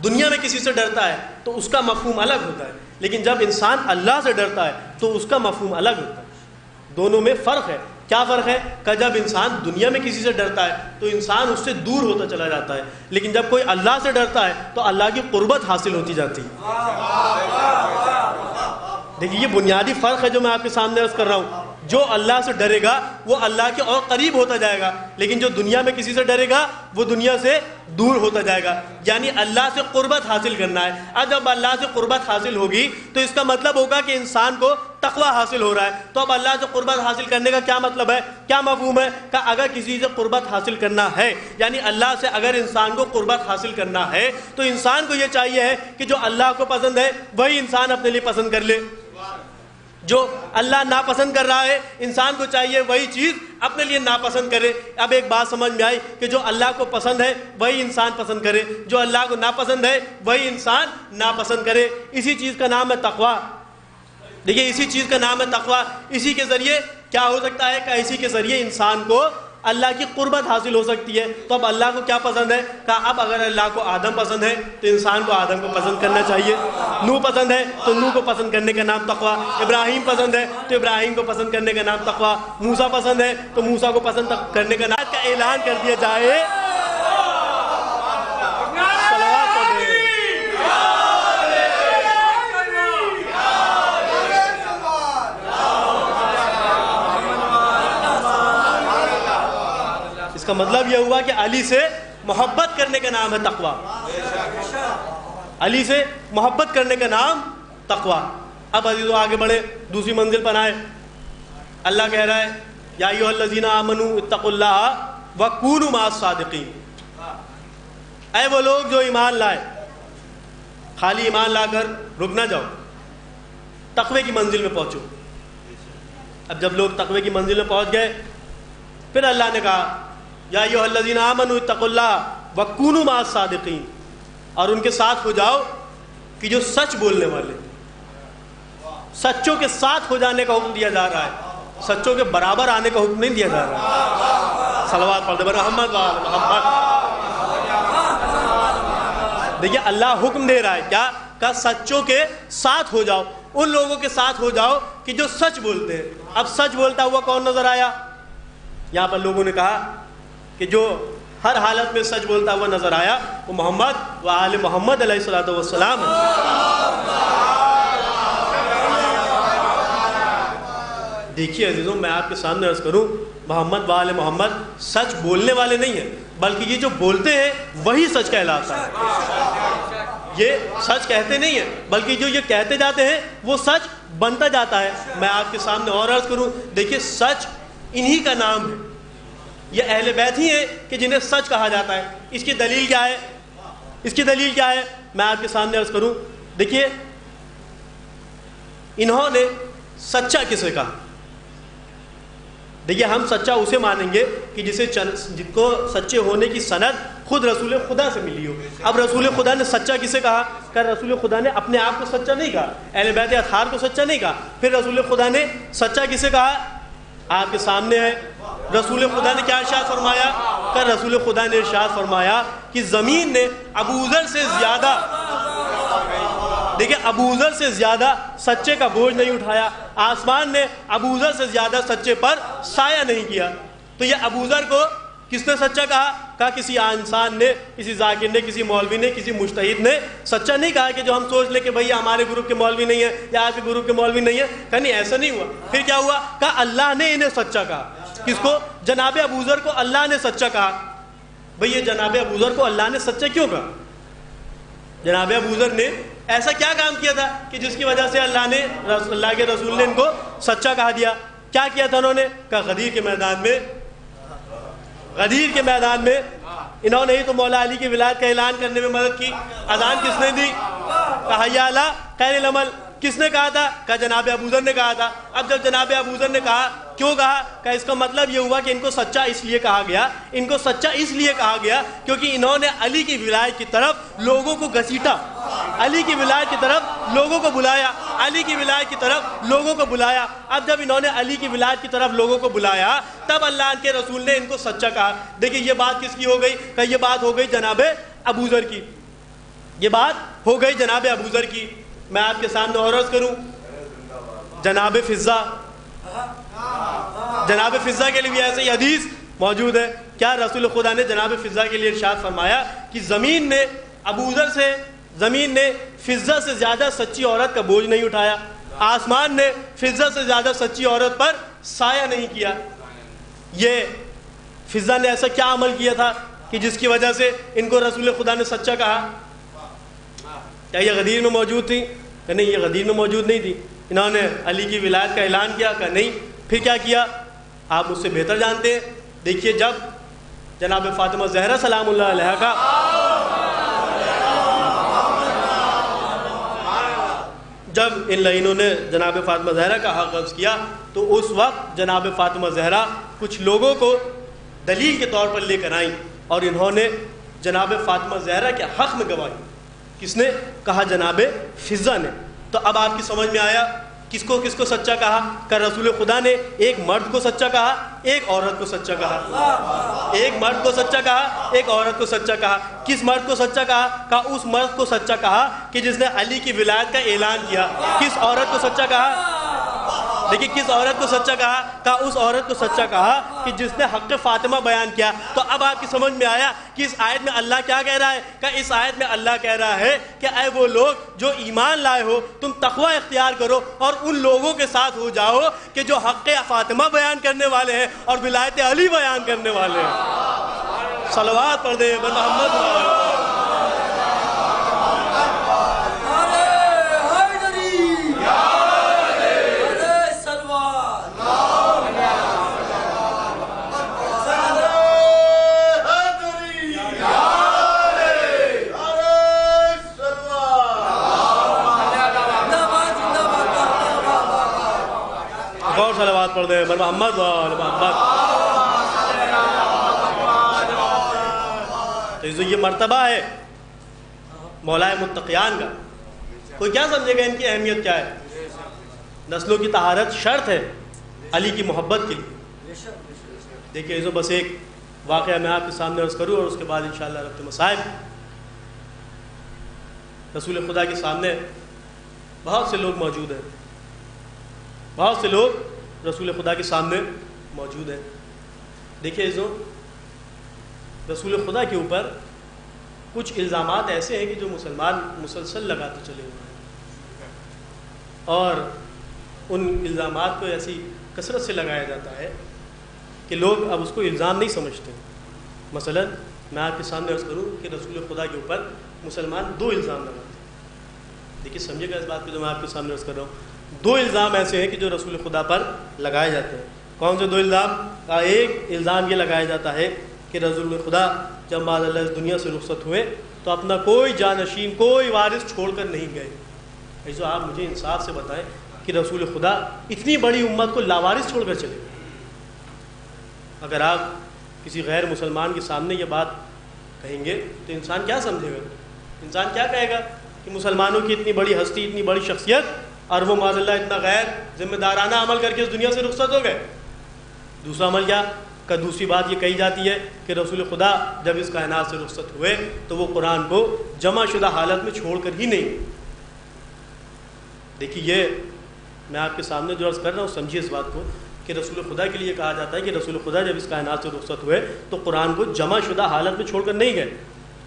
دنیا میں کسی سے ڈرتا ہے تو اس کا مفہوم الگ ہوتا ہے، لیکن جب انسان اللہ سے ڈرتا ہے تو اس کا مفہوم الگ ہوتا ہے۔ دونوں میں فرق ہے۔ کیا فرق ہے؟ کہ جب انسان دنیا میں کسی سے ڈرتا ہے تو انسان اس سے دور ہوتا چلا جاتا ہے، لیکن جب کوئی اللہ سے ڈرتا ہے تو اللہ کی قربت حاصل ہوتی جاتی ہے۔ دیکھیے یہ بنیادی فرق ہے جو میں آپ کے سامنے عرض کر رہا ہوں۔ جو اللہ سے ڈرے گا وہ اللہ کے اور قریب ہوتا جائے گا، لیکن جو دنیا میں کسی سے ڈرے گا وہ دنیا سے دور ہوتا جائے گا۔ یعنی اللہ سے قربت حاصل کرنا ہے۔ اب جب اللہ سے قربت حاصل ہوگی تو اس کا مطلب ہوگا کہ انسان کو تقوی حاصل ہو رہا ہے۔ تو اب اللہ سے قربت حاصل کرنے کا کیا مطلب ہے، کیا مفہوم ہے؟ کہ اگر کسی سے قربت حاصل کرنا ہے، یعنی اللہ سے اگر انسان کو قربت حاصل کرنا ہے تو انسان کو یہ چاہیے ہے کہ جو اللہ کو پسند ہے وہی انسان اپنے لیے پسند کر لے، جو اللہ ناپسند کر رہا ہے انسان کو چاہیے وہی چیز اپنے لیے ناپسند کرے۔ اب ایک بات سمجھ میں آئی کہ جو اللہ کو پسند ہے وہی انسان پسند کرے، جو اللہ کو ناپسند ہے وہی انسان ناپسند کرے۔ اسی چیز کا نام ہے تقویٰ۔ دیکھیے اسی چیز کا نام ہے تقویٰ۔ اسی کے ذریعے کیا ہو سکتا ہے کہ اسی کے ذریعے انسان کو اللہ کی قربت حاصل ہو سکتی ہے۔ تو اب اللہ کو کیا پسند ہے؟ کہا اب اگر اللہ کو آدم پسند ہے تو انسان کو آدم کو پسند کرنا چاہیے، نوح پسند ہے تو نوح کو پسند کرنے کا نام تقویٰ، ابراہیم پسند ہے تو ابراہیم کو پسند کرنے کا نام تقویٰ، موسیٰ پسند ہے تو موسیٰ کو پسند کرنے کا نام کا اعلان کر دیا جائے۔ اس کا مطلب یہ ہوا کہ علی سے محبت کرنے کا نام ہے تقویٰ، علی سے محبت کرنے کا نام تقویٰ۔ اب عزیزو آگے بڑھے، دوسری منزل پر آئے۔ اللہ کہہ رہا ہے یا ایھا الذین آمنوا اتقوا اللہ وکونوا مع الصادقین۔ اے وہ لوگ جو ایمان لائے، خالی ایمان لا کر رک نہ جاؤ، تقوی کی منزل میں پہنچو۔ اب جب لوگ تقوی کی منزل میں پہنچ گئے پھر اللہ نے کہا یا ایھا الذین آمنوا اتقوا اللہ وکونوا مع الصادقین، اور ان کے ساتھ ہو جاؤ کہ جو سچ بولنے والے، سچوں کے ساتھ ہو جانے کا حکم دیا جا رہا ہے، سچوں کے برابر آنے کا حکم نہیں دیا جا رہا ہے۔ صلوات پڑھ دے محمد وعلی محمد۔ دیکھیے اللہ حکم دے رہا ہے کیا؟ کہ سچوں کے ساتھ ہو جاؤ، ان لوگوں کے ساتھ ہو جاؤ کہ جو سچ بولتے ہیں۔ اب سچ بولتا ہوا کون نظر آیا؟ یہاں پر لوگوں نے کہا کہ جو ہر حالت میں سچ بولتا ہوا نظر آیا وہ محمد و آل محمد علیہ الصلوۃ والسلام ہے۔ دیکھیے عزیزوں، میں آپ کے سامنے عرض کروں، محمد و آل محمد سچ بولنے والے نہیں ہیں، بلکہ یہ جو بولتے ہیں وہی سچ کہلاتا ہے۔ یہ سچ کہتے نہیں ہیں، بلکہ جو یہ کہتے جاتے ہیں وہ سچ بنتا جاتا ہے۔ میں آپ کے سامنے اور عرض کروں، دیکھیے سچ انہی کا نام ہے، یہ اہل بیت ہی ہیں کہ جنہیں سچ کہا جاتا ہے۔ اس کی دلیل کیا ہے؟ اس کی دلیل کیا ہے؟ میں آپ کے سامنے عرض کروں، دیکھیے انہوں نے سچا کسے کہا؟ دیکھیے ہم سچا اسے مانیں گے کہ جس کو سچے ہونے کی سند خود رسول خدا سے ملی ہو۔ اب رسول خدا نے سچا کسے کہا؟ کہ رسول خدا نے اپنے آپ کو سچا نہیں کہا، اہل بیت اطہار کو سچا نہیں کہا۔ پھر رسول خدا نے سچا کسے کہا؟ آپ کے سامنے ہے، رسول خدا نے کیا ارشاد فرمایا؟ کہ رسول خدا نے ارشاد فرمایا کہ زمین نے ابوذر سے زیادہ، دیکھیں ابوذر سے زیادہ سچے کا بوجھ نہیں اٹھایا، آسمان نے ابوذر سے زیادہ سچے پر سایہ نہیں کیا۔ تو یہ ابوذر کو کس نے سچا کہا؟ کہا کسی انسان نے، کسی ذاکر نے، کسی مولوی نے، کسی مجتہد نے سچا نہیں کہا کہ جو ہم سوچ لیں کہ بھئی ہمارے گروپ کے مولوی نہیں ہے یا آپ کے گروپ کے مولوی نہیں ہے۔ کہا نہیں، ایسا نہیں ہوا۔ پھر کیا ہوا؟ کہا اللہ نے انہیں سچا کہا۔ کس کو؟ جناب ابوذر کو اللہ نے سچا کہا۔ بھئی یہ جناب ابوذر کو اللہ نے سچا کیوں کہا؟ جناب ابوذر نے ایسا کیا کام کیا تھا کہ جس کی وجہ سے اللہ کے رسول نے ان کو سچا کہا دیا؟ کیا کیا تھا انہوں نے؟ کہا غدیر کے میدان میں انہوں نے ہی تو مولا علی کی ولایت کا اعلان کرنے میں مدد کی۔ اذان کس نے دی؟ کہا حی علی خیر العمل، کس نے کہا تھا؟ کہا جناب ابوذر نے کہا تھا۔ اب جب جناب ابوذر نے کہا، کیوں کہا؟ کہ اس کا مطلب یہ ہوا کہ ان کو سچا اس لیے کہا گیا، ان کو سچا اس لیے کہا گیا کیونکہ انہوں نے علی کی ولایت کی طرف لوگوں کو گھسیٹا، علی کی ولایت کی طرف لوگوں کو بلایا، علی کی ولایت کی طرف لوگوں کو بلایا۔ اب جب انہوں نے علی کی ولایت کی طرف لوگوں کو بلایا تب اللہ کے رسول نے ان کو سچا کہا۔ دیکھیں یہ بات کس کی ہو گئی؟ کہ یہ بات ہو گئی جناب ابوذر کی، یہ بات ہو گئی جناب ابوذر کی۔ میں آپ کے سامنے اور عرض کروں، جناب فضہ، جناب فضہ کے لیے بھی ایسے ہی حدیث موجود ہے۔ کیا رسول خدا نے جناب فضہ کے لیے ارشاد فرمایا کہ زمین نے ابوذر سے، زمین نے فضہ سے زیادہ سچی عورت کا بوجھ نہیں اٹھایا، آسمان نے فضہ سے زیادہ سچی عورت پر سایہ نہیں کیا۔ یہ فضہ نے ایسا کیا عمل کیا تھا کہ جس کی وجہ سے ان کو رسول خدا نے سچا کہا؟ کیا یہ غدیر میں موجود تھی؟ کہ نہیں، یہ غدیر میں موجود نہیں تھی۔ انہوں نے علی کی ولایت کا اعلان کیا؟ کہ نہیں۔ پھر کیا کیا؟ آپ مجھ سے بہتر جانتے ہیں۔ دیکھیے جب جناب فاطمہ زہرا سلام اللہ علیہا کا جب ان لعینوں نے جناب فاطمہ زہرا کا حق قبض کیا تو اس وقت جناب فاطمہ زہرا کچھ لوگوں کو دلیل کے طور پر لے کر آئیں اور انہوں نے جناب فاطمہ زہرا کے حق میں گواہی۔ کس نے کہا؟ جناب فضہ نے۔ تو اب آپ کی سمجھ میں آیا کس کو سچا کہا؟ کہ رسول خدا نے ایک مرد کو سچا کہا، ایک عورت کو سچا کہا، ایک مرد کو سچا کہا، ایک عورت کو سچا کہا۔ کس مرد کو سچا کہا؟ کہ اس مرد کو سچا کہا کہ جس نے علی کی ولایت کا اعلان کیا۔ کس عورت کو سچا کہا؟ دیکھیے کس عورت کو سچا کہا؟ کہ اس عورت کو سچا کہا کہ جس نے حق فاطمہ بیان کیا۔ تو اب آپ کی سمجھ میں آیا کہ اس آیت میں اللہ کیا کہہ رہا ہے؟ کہ اس آیت میں اللہ کہہ رہا ہے کہ اے وہ لوگ جو ایمان لائے ہو، تم تقوی اختیار کرو اور ان لوگوں کے ساتھ ہو جاؤ کہ جو حق فاطمہ بیان کرنے والے ہیں اور ولایت علی بیان کرنے والے ہیں۔ صلوات پڑھ دیں محمد۔ صلوات پڑھ دیں محمد وآل محمد۔ تو یہ مرتبہ ہے مولائے متقیان کا۔ کوئی کیا سمجھے گا ان کی اہمیت کیا ہے؟ نسلوں کی طہارت شرط ہے علی کی محبت کے لیے۔ دیکھیے اس بس ایک واقعہ میں آپ کے سامنے عرض کروں اور اس کے بعد انشاءاللہ ربط مسائل۔ رسول خدا کے سامنے بہت سے لوگ موجود ہیں، بہت سے لوگ رسول خدا کے سامنے موجود ہیں۔ دیکھیے رسول خدا کے اوپر کچھ الزامات ایسے ہیں کہ جو مسلمان مسلسل لگاتے چلے ہوئے ہیں، اور ان الزامات کو ایسی کثرت سے لگایا جاتا ہے کہ لوگ اب اس کو الزام نہیں سمجھتے۔ مثلا میں آپ کے سامنے عرض کروں کہ رسول خدا کے اوپر مسلمان 2 الزام لگاتے ہیں۔ دیکھیے سمجھے گا اس بات کو جو میں آپ کے سامنے عرض کر رہا ہوں۔ 2 الزام ایسے ہیں کہ جو رسول خدا پر لگائے جاتے ہیں۔ کون سے 2 الزام؟ ایک الزام یہ لگایا جاتا ہے کہ رسول خدا جب معاذ اللہ اس دنیا سے رخصت ہوئے تو اپنا کوئی جانشین، کوئی وارث چھوڑ کر نہیں گئے۔ ایسا آپ مجھے انصاف سے بتائیں کہ رسول خدا اتنی بڑی امت کو لاوارث چھوڑ کر چلے گئے؟ اگر آپ کسی غیر مسلمان کے سامنے یہ بات کہیں گے تو انسان کیا سمجھے گا؟ انسان کیا کہے گا کہ مسلمانوں کی اتنی بڑی ہستی، اتنی بڑی شخصیت، اور وہ معاذ اللہ اتنا غیر ذمہ دارانہ عمل کر کے اس دنیا سے رخصت ہو گئے۔ دوسرا عمل کیا؟ کہ دوسری بات یہ کہی جاتی ہے کہ رسول خدا جب اس کائنات سے رخصت ہوئے تو وہ قرآن کو جمع شدہ حالت میں چھوڑ کر ہی نہیں۔ دیکھیے یہ میں آپ کے سامنے جو عرض کر رہا ہوں سمجھیے اس بات کو کہ رسول خدا کے لیے کہا جاتا ہے کہ رسول خدا جب اس کائنات سے رخصت ہوئے تو قرآن کو جمع شدہ حالت میں چھوڑ کر نہیں گئے۔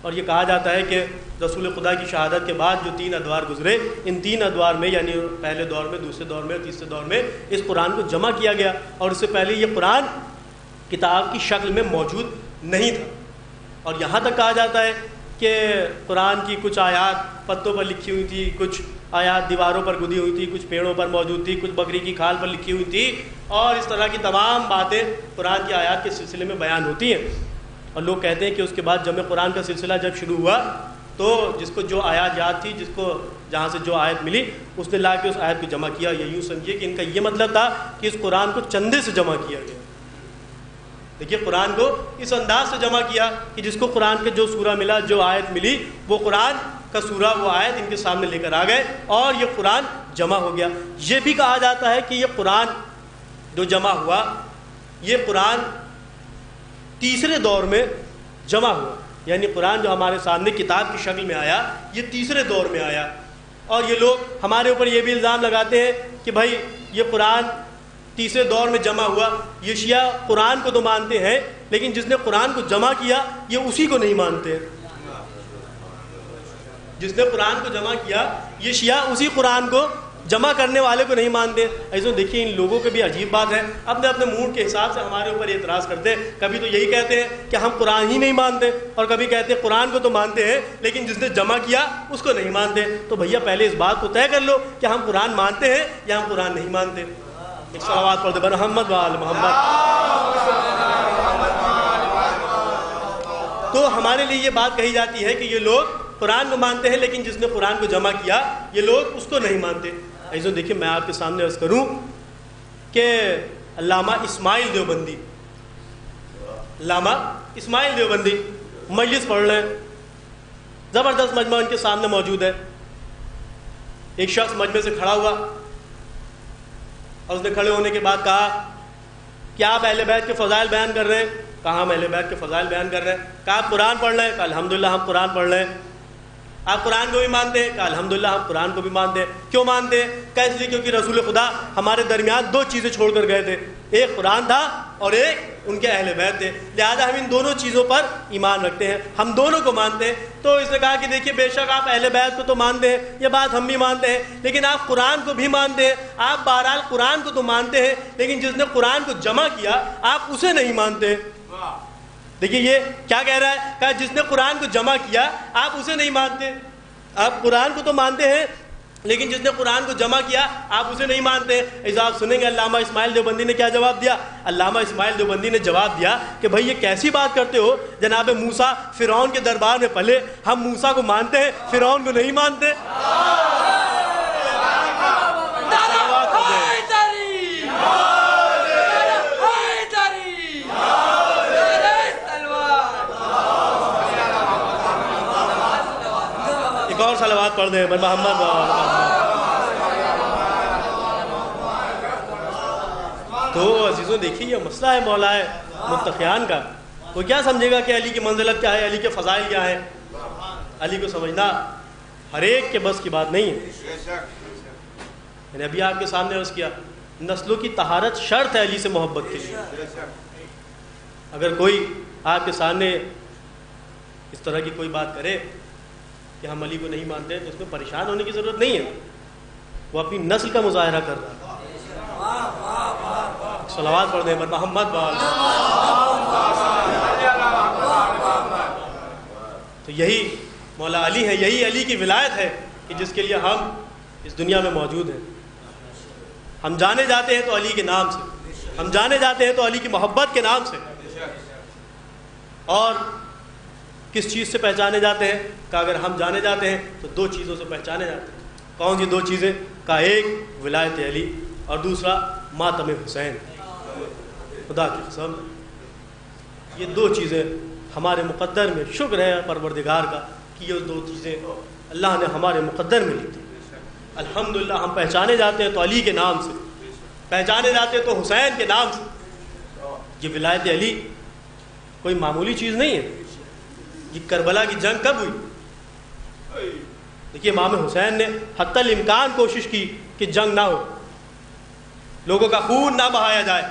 اور یہ کہا جاتا ہے کہ رسول خدا کی شہادت کے بعد جو 3 ادوار گزرے، ان 3 ادوار میں یعنی پہلے دور میں، دوسرے دور میں اور تیسرے دور میں اس قرآن کو جمع کیا گیا، اور اس سے پہلے یہ قرآن کتاب کی شکل میں موجود نہیں تھا۔ اور یہاں تک کہا جاتا ہے کہ قرآن کی کچھ آیات پتوں پر لکھی ہوئی تھی، کچھ آیات دیواروں پر گدی ہوئی تھی، کچھ پیڑوں پر موجود تھی، کچھ بکری کی کھال پر لکھی ہوئی تھی، اور اس طرح کی تمام باتیں قرآن کی آیات کے سلسلے میں بیان ہوتی ہیں۔ اور لوگ کہتے ہیں کہ اس کے بعد جمع قرآن کا سلسلہ جب شروع ہوا تو جس کو جو آیات یاد تھی، جس کو جہاں سے جو آیت ملی، اس نے لا کے اس آیت کو جمع کیا۔ یا یوں سمجھیے کہ ان کا یہ مطلب تھا کہ اس قرآن کو چندے سے جمع کیا گیا۔ دیکھیے قرآن کو اس انداز سے جمع کیا کہ جس کو قرآن کے جو سورہ ملا، جو آیت ملی، وہ قرآن کا سورہ، وہ آیت ان کے سامنے لے کر آ گئے اور یہ قرآن جمع ہو گیا۔ یہ بھی کہا جاتا ہے کہ یہ قرآن جو جمع ہوا، یہ قرآن تیسرے دور میں جمع ہوا، یعنی قرآن جو ہمارے سامنے کتاب کی شکل میں آیا یہ تیسرے دور میں آیا۔ اور یہ لوگ ہمارے اوپر یہ بھی الزام لگاتے ہیں کہ بھائی یہ قرآن تیسرے دور میں جمع ہوا۔ یہ شیعہ قرآن کو تو مانتے ہیں لیکن جس نے قرآن کو جمع کیا یہ اسی کو نہیں مانتے۔ جس نے قرآن کو جمع کیا یہ شیعہ اسی قرآن کو جمع کرنے والے کو نہیں مانتے۔ ایسا دیکھیے ان لوگوں کی بھی عجیب بات ہے، اپنے اپنے موڈ کے حساب سے ہمارے اوپر اعتراض کرتے ہیں۔ کبھی تو یہی کہتے ہیں کہ ہم قرآن ہی نہیں مانتے، اور کبھی کہتے ہیں قرآن کو تو مانتے ہیں لیکن جس نے جمع کیا اس کو نہیں مانتے۔ تو بھیا پہلے اس بات کو طے کر لو کہ ہم قرآن مانتے ہیں یا ہم قرآن نہیں مانتے۔ ایک صلوات پڑھ دے محمد و آل محمد۔ تو ہمارے لیے یہ بات کہی جاتی ہے کہ یہ لوگ قرآن کو مانتے ہیں لیکن جس نے قرآن کو جمع کیا یہ لوگ اس کو نہیں مانتے۔ ایسا دیکھیں میں آپ کے سامنے عرض کروں کہ علامہ اسماعیل دیوبندی، علامہ اسماعیل دیوبندی مجلس پڑھ رہے ہیں، زبردست مجمع ان کے سامنے موجود ہے۔ ایک شخص مجمع سے کھڑا ہوا اور اس نے کھڑے ہونے کے بعد کہا کہ آپ اہل بیت کے فضائل بیان کر رہے ہیں؟ کہا ہم اہل بیت کے فضائل بیان کر رہے ہیں۔ کہا آپ قرآن پڑھ رہے ہیں؟ کہا الحمدللہ ہم قرآن پڑھ رہے ہیں۔ آپ قرآن کو بھی مانتے ہیں؟ کہا الحمدللہ ہم قرآن کو بھی مانتے ہیں۔ کیوں مانتے ہیں؟ کہا اس لیے کیونکہ رسول خدا ہمارے درمیان 2 چیزیں چھوڑ کر گئے تھے، ایک قرآن تھا اور ایک ان کے اہل بیت تھے، لہذا ہم ان دونوں چیزوں پر ایمان رکھتے ہیں، ہم دونوں کو مانتے ہیں۔ تو اس نے کہا کہ دیکھیے بے شک آپ اہل بیت کو تو مانتے ہیں، یہ بات ہم بھی مانتے ہیں، لیکن آپ قرآن کو بھی مانتے ہیں۔ آپ بہرحال قرآن کو تو مانتے ہیں لیکن جس نے قرآن کو جمع کیا آپ اسے نہیں مانتے۔ دیکھیے یہ کیا کہہ رہا ہے، کہا جس نے قرآن کو جمع کیا آپ اسے نہیں مانتے۔ آپ قرآن کو تو مانتے ہیں لیکن جس نے قرآن کو جمع کیا آپ اسے نہیں مانتے۔ ایسا آپ سنیں گے علامہ اسماعیل دیوبندی نے کیا جواب دیا۔ علامہ اسماعیل دیوبندی نے جواب دیا کہ بھائی یہ کیسی بات کرتے ہو، جناب موسیٰ فرعون کے دربار میں پلے، ہم موسیٰ کو مانتے ہیں فرعون کو نہیں مانتے۔ ایک اور صلوات پڑھ دیں محمد۔ تو عزیزوں دیکھیے یہ مسئلہ ہے مولا متقیان کا۔ وہ کیا سمجھے گا کہ علی کی منزلت کیا ہے، علی کے فضائل کیا ہیں؟ علی کو سمجھنا ہر ایک کے بس کی بات نہیں ہے۔ میں نے ابھی آپ کے سامنے عرض کیا نسلوں کی طہارت شرط ہے علی سے محبت کے لیے۔ اگر کوئی آپ کے سامنے اس طرح کی کوئی بات کرے کہ ہم علی کو نہیں مانتے تو اس میں پریشان ہونے کی ضرورت نہیں ہے، وہ اپنی نسل کا مظاہرہ کر رہا ہے۔ صلوات پڑھ دیں محمد وآل۔ تو یہی مولا علی ہے، یہی علی کی ولایت ہے کہ جس کے لیے ہم اس دنیا میں موجود ہیں۔ ہم جانے جاتے ہیں تو علی کے نام سے، ہم جانے جاتے ہیں تو علی کی محبت کے نام سے۔ اور کس چیز سے پہچانے جاتے ہیں؟ کہ اگر ہم جانے جاتے ہیں تو دو چیزوں سے پہچانے جاتے ہیں۔ کون سی دو چیزیں؟ کہ ایک ولایت علی اور دوسرا ماتم حسین۔ خدا کی قسم یہ دو چیزیں ہمارے مقدر میں، شکر ہے پروردگار کا کہ یہ دو چیزیں اللہ نے ہمارے مقدر میں لکھی۔ الحمدللہ ہم پہچانے جاتے ہیں تو علی کے نام سے، پہچانے جاتے ہیں تو حسین کے نام سے۔ یہ ولایت علی کوئی معمولی چیز نہیں ہے۔ یہ کربلا کی جنگ کب ہوئی؟ دیکھیے امام حسین نے حتی الامکان کوشش کی کہ جنگ نہ ہو، لوگوں کا خون نہ بہایا جائے۔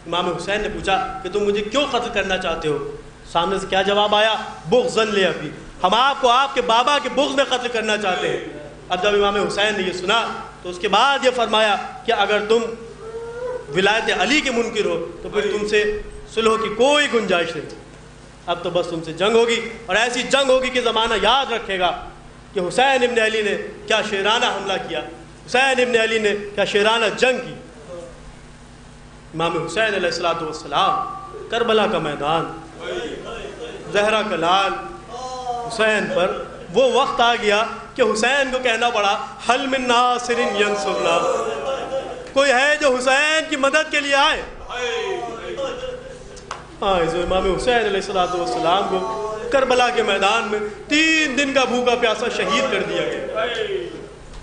امام حسین نے پوچھا کہ تم مجھے کیوں قتل کرنا چاہتے ہو؟ سامنے سے کیا جواب آیا؟ بغضاً لأبی، ہم آپ کو آپ کے بابا کے بغض میں قتل کرنا چاہتے ہیں۔ اب جب امام حسین نے یہ سنا تو اس کے بعد یہ فرمایا کہ اگر تم ولایت علی کے منکر ہو تو پھر تم سے صلح کی کوئی گنجائش نہیں، اب تو بس تم سے جنگ ہوگی، اور ایسی جنگ ہوگی کہ زمانہ یاد رکھے گا کہ حسین ابن علی نے کیا شیرانہ حملہ کیا، حسین ابن علی نے کیا شیرانہ جنگ کی۔ امام حسین علیہ الصلوۃ والسلام، کربلا کا میدان، زہرا کا لال حسین پر وہ وقت آ گیا کہ حسین کو کہنا پڑا حل من ناصر ینصرنا، کوئی ہے جو حسین کی مدد کے لیے آئے۔ امام حسین علیہ الصلوۃ والسلام کو کربلا کے میدان میں 3 دن کا بھوکا پیاسا شہید کر دیا گیا۔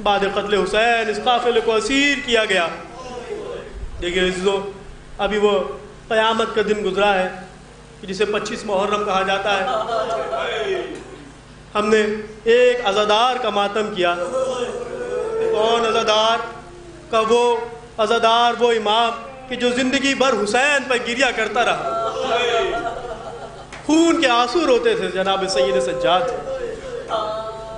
بعد قتل حسین اس قافلے کو اسیر کیا گیا۔ دیکھیے عزیزو، ابھی وہ قیامت کا دن گزرا ہے جسے 25 محرم کہا جاتا ہے۔ ہم نے ایک عزادار کا ماتم کیا۔ کون عزادار؟ کا وہ عزادار، وہ امام کہ جو زندگی بھر حسین پر گریہ کرتا رہا، خون کے آنسو روتے تھے جناب سید سجاد۔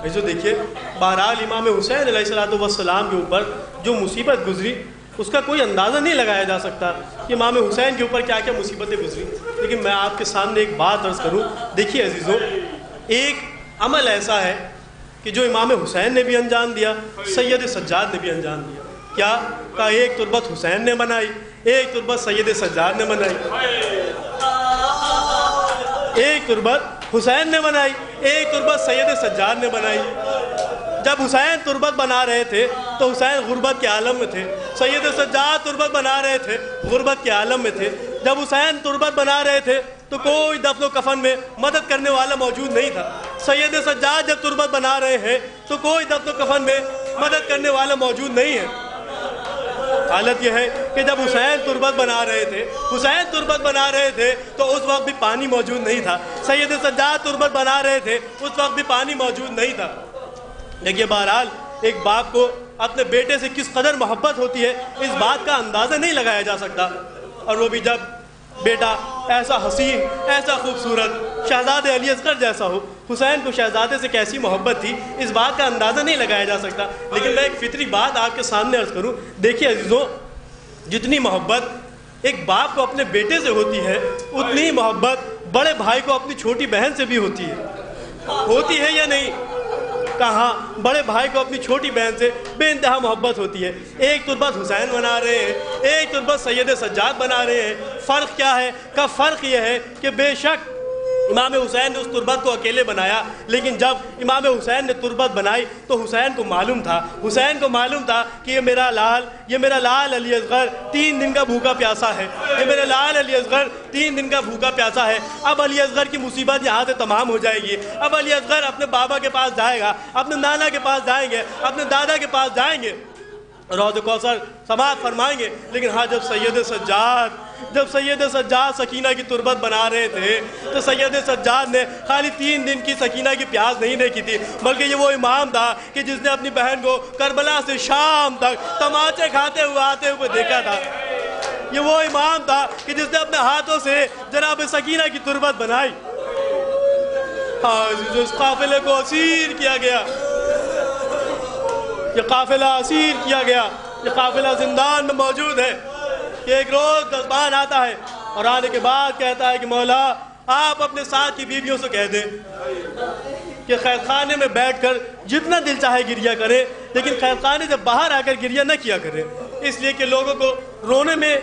ایسو دیکھیے بہرحال امام حسین علیہ الصلوۃ والسلام کے اوپر جو مصیبت گزری اس کا کوئی اندازہ نہیں لگایا جا سکتا کہ امام حسین کے اوپر کیا کیا مصیبتیں گزری۔ لیکن میں آپ کے سامنے ایک بات عرض کروں، دیکھیے عزیزو، ایک عمل ایسا ہے کہ جو امام حسین نے بھی انجام دیا، سید سجاد نے بھی انجام دیا۔ کیا؟ کہ ایک تربت حسین نے بنائی، ایک تربت سید سجاد نے بنائی۔ ایک تربت حسین نے بنائی، ایک تربت سید سجاد نے بنائی۔ جب حسین تربت بنا رہے تھے تو حسین غربت کے عالم میں تھے، سید سجاد تربت بنا رہے تھے، غربت کے عالم میں تھے۔ جب حسین تربت بنا رہے تھے تو کوئی دفن و کفن میں مدد کرنے والا موجود نہیں تھا۔ سید سجاد جب تربت بنا رہے ہیں تو کوئی دفن و کفن میں مدد کرنے والا موجود نہیں ہے۔ حالت یہ ہے کہ جب حسین تربت بنا رہے تھے تو اس وقت بھی پانی موجود نہیں تھا۔ سید سجاد تربت بنا رہے تھے، اس وقت بھی پانی موجود نہیں تھا۔ دیکھیے بہرحال ایک باپ کو اپنے بیٹے سے کس قدر محبت ہوتی ہے اس بات کا اندازہ نہیں لگایا جا سکتا، اور وہ بھی جب بیٹا ایسا حسین، ایسا خوبصورت، شہزادے علی اصغر جیسا ہو۔ حسین کو شہزادے سے کیسی محبت تھی اس بات کا اندازہ نہیں لگایا جا سکتا۔ لیکن میں ایک فطری بات آپ کے سامنے عرض کروں، دیکھیے عزیزوں، جتنی محبت ایک باپ کو اپنے بیٹے سے ہوتی ہے اتنی محبت بڑے بھائی کو اپنی چھوٹی بہن سے بھی ہوتی ہے یا نہیں؟ کہاں بڑے بھائی کو اپنی چھوٹی بہن سے بے انتہا محبت ہوتی ہے۔ ایک تربت حسین بنا رہے ہیں، ایک تربت سید سجاد بنا رہے ہیں۔ فرق کیا ہے؟ کا فرق یہ ہے کہ بے شک امام حسین نے اس تربت کو اکیلے بنایا، لیکن جب امام حسین نے تربت بنائی تو حسین کو معلوم تھا کہ یہ میرا لال علی اصغر 3 دن کا بھوکا پیاسا ہے، یہ میرا لال علی اصغر 3 دن کا بھوکا پیاسا ہے۔ اب علی اصغر کی مصیبت یہاں سے تمام ہو جائے گی۔ اب علی اصغر اپنے بابا کے پاس جائے گا، اپنے نانا کے پاس جائیں گے، اپنے دادا کے پاس جائیں گے، روض کوثر سماعت فرمائیں گے۔ لیکن ہاں جب سید سجاد سکینہ کی تربت بنا رہے تھے تو سید سجاد نے خالی 3 دن کی سکینہ کی پیاس نہیں دیکھی تھی، بلکہ یہ وہ امام تھا کہ جس نے اپنی بہن کو کربلا سے شام تک تماچے کھاتے ہوئے آتے ہوئے دیکھا تھا۔ یہ وہ امام تھا کہ جس نے اپنے ہاتھوں سے جناب سکینہ کی تربت بنائی۔ ہاں جو اس قافلے کو اسیر کیا گیا، یہ قافلہ اسیر کیا گیا، یہ قافلہ زندان میں موجود ہے کہ ایک روز دزبان آتا ہے اور آنے کے بعد کہتا ہے کہ مولا آپ اپنے ساتھ کی بیویوں سے کہہ دیں کہ قید خانے میں بیٹھ کر جتنا دل چاہے گریہ کرے، لیکن قید خانے سے باہر آ کر گریہ نہ کیا کرے، اس لیے کہ لوگوں کو رونے میں،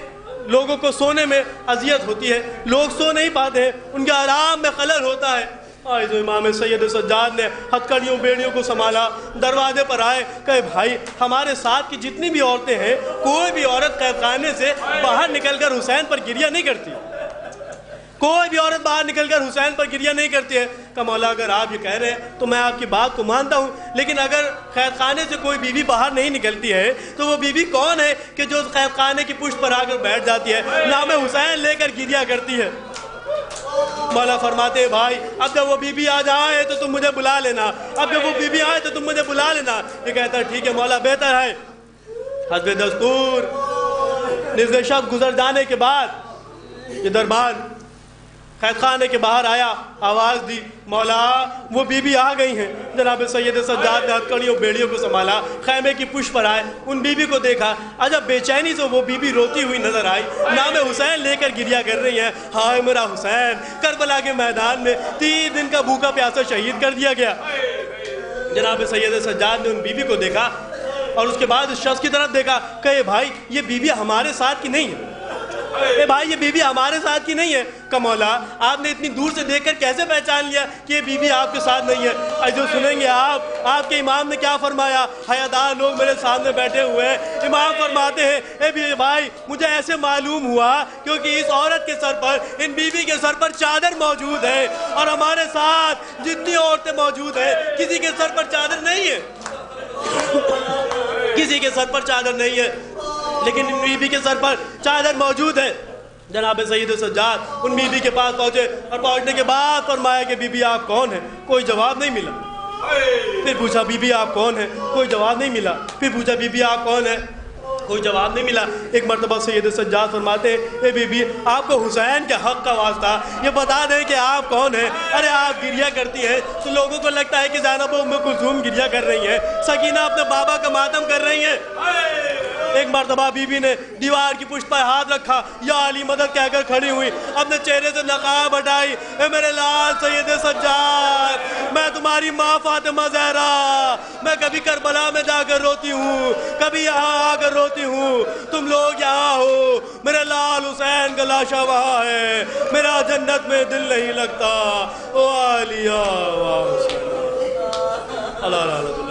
لوگوں کو سونے میں اذیت ہوتی ہے، لوگ سو نہیں پاتے ہیں، ان کے آرام میں خلل ہوتا ہے۔ آج امام سید سجاد نے ہتھکڑیوں بیڑیوں کو سنبھالا، دروازے پر آئے، کہے بھائی ہمارے ساتھ کی جتنی بھی عورتیں ہیں، کوئی بھی عورت قید خانے سے باہر نکل کر حسین پر گریہ نہیں کرتی، کوئی بھی عورت باہر نکل کر حسین پر گریہ نہیں کرتی ہے۔ کہ مولا اگر آپ یہ کہہ رہے ہیں تو میں آپ کی بات کو مانتا ہوں، لیکن اگر قید خانے سے کوئی بیوی باہر نہیں نکلتی ہے تو وہ بیوی کون ہے کہ جو قید خانے کی پشت پر آ کر بیٹھ جاتی ہے، نام حسین لے کر گریہ کرتی ہے؟ مولا فرماتے ہیں بھائی اب جب وہ بی بی آ جائے تو تم مجھے بلا لینا، اب جب وہ بی بی آئے تو تم مجھے بلا لینا۔ یہ کہتا ہے ٹھیک ہے مولا بہتر ہے۔ حسب دستور نصف شب گزر جانے کے بعد یہ دربان قید خانے کے باہر آیا، آواز دی مولا وہ بی بی آ گئی ہیں۔ جناب سید سجاد نے ہتھکڑیوں بیڑیوں کو سنبھالا، خیمے کی پشت پر آئے، ان بی بی کو دیکھا، عجب بے چینی سے وہ بی بی روتی ہوئی نظر آئی، نام حسین لے کر گریہ کر رہی ہیں۔ ہائے میرا حسین کربلا کے میدان میں 3 دن کا بھوکا پیاسا شہید کر دیا گیا۔ جناب سید سجاد نے ان بی بی کو دیکھا اور اس کے بعد اس شخص کی طرف دیکھا کہ بھائی یہ بی بی ہمارے ساتھ کی نہیں ہے، اے بھائی یہ بی بی ہمارے ساتھ کی نہیں ہے۔ کہ مولا آپ نے اتنی دور سے دیکھ کر کیسے پہچان لیا کہ یہ بی بی آپ کے ساتھ نہیں ہے؟ جو سنیں گے آپ کے امام نے کیا فرمایا؟ حیادار لوگ میرے سامنے بیٹھے ہوئے ہیں، امام فرماتے ہیں اے بی بھائی مجھے ایسے معلوم ہوا کیونکہ اس عورت کے سر پر، ان بی بی کے سر پر چادر موجود ہے، اور ہمارے ساتھ جتنی عورتیں موجود ہیں کسی کے سر پر چادر نہیں ہے، کسی کے سر پر چادر نہیں ہے، لیکن ان بی بی کے سر پر چادر موجود ہے۔ جناب سید سجاد ان بی بی کے پاس پہنچے اور پہنچنے کے بعد فرمایا کہ بی بی آپ کون ہیں؟ کوئی جواب نہیں ملا۔ پھر پوچھا بی بی آپ کون ہیں؟ کوئی جواب نہیں ملا۔ پھر پوچھا بی بی آپ کون ہیں؟ کوئی جواب نہیں ملا۔ ایک مرتبہ سید سجاد فرماتے ہیں اے بی بی آپ کو حسین کے حق کا واسطہ یہ بتا دیں کہ آپ کون ہیں۔ ارے آپ گریہ کرتی ہیں تو لوگوں کو لگتا ہے کہ زینب و ام کلثوم گریہ کر رہی ہیں، سکینہ اپنے بابا کا ماتم کر رہی ہیں۔ ایک مرتبہ بی بی نے دیوار کی پشت پر ہاتھ رکھا، یا علی مدد کہہ کر کھڑی ہوئی، اپنے چہرے سے نقاب ہٹائی، اے میرے لال سید سجاد میں تمہاری ماں فاطمہ زہرا، میں کبھی کربلا میں جا کر روتی ہوں، کبھی یہاں آ کر روتی ہوں، تم لوگ یہاں ہو، میرے لال حسین کا لاشا وہاں ہے، میرا جنت میں دل نہیں لگتا۔ او علیہ اللہ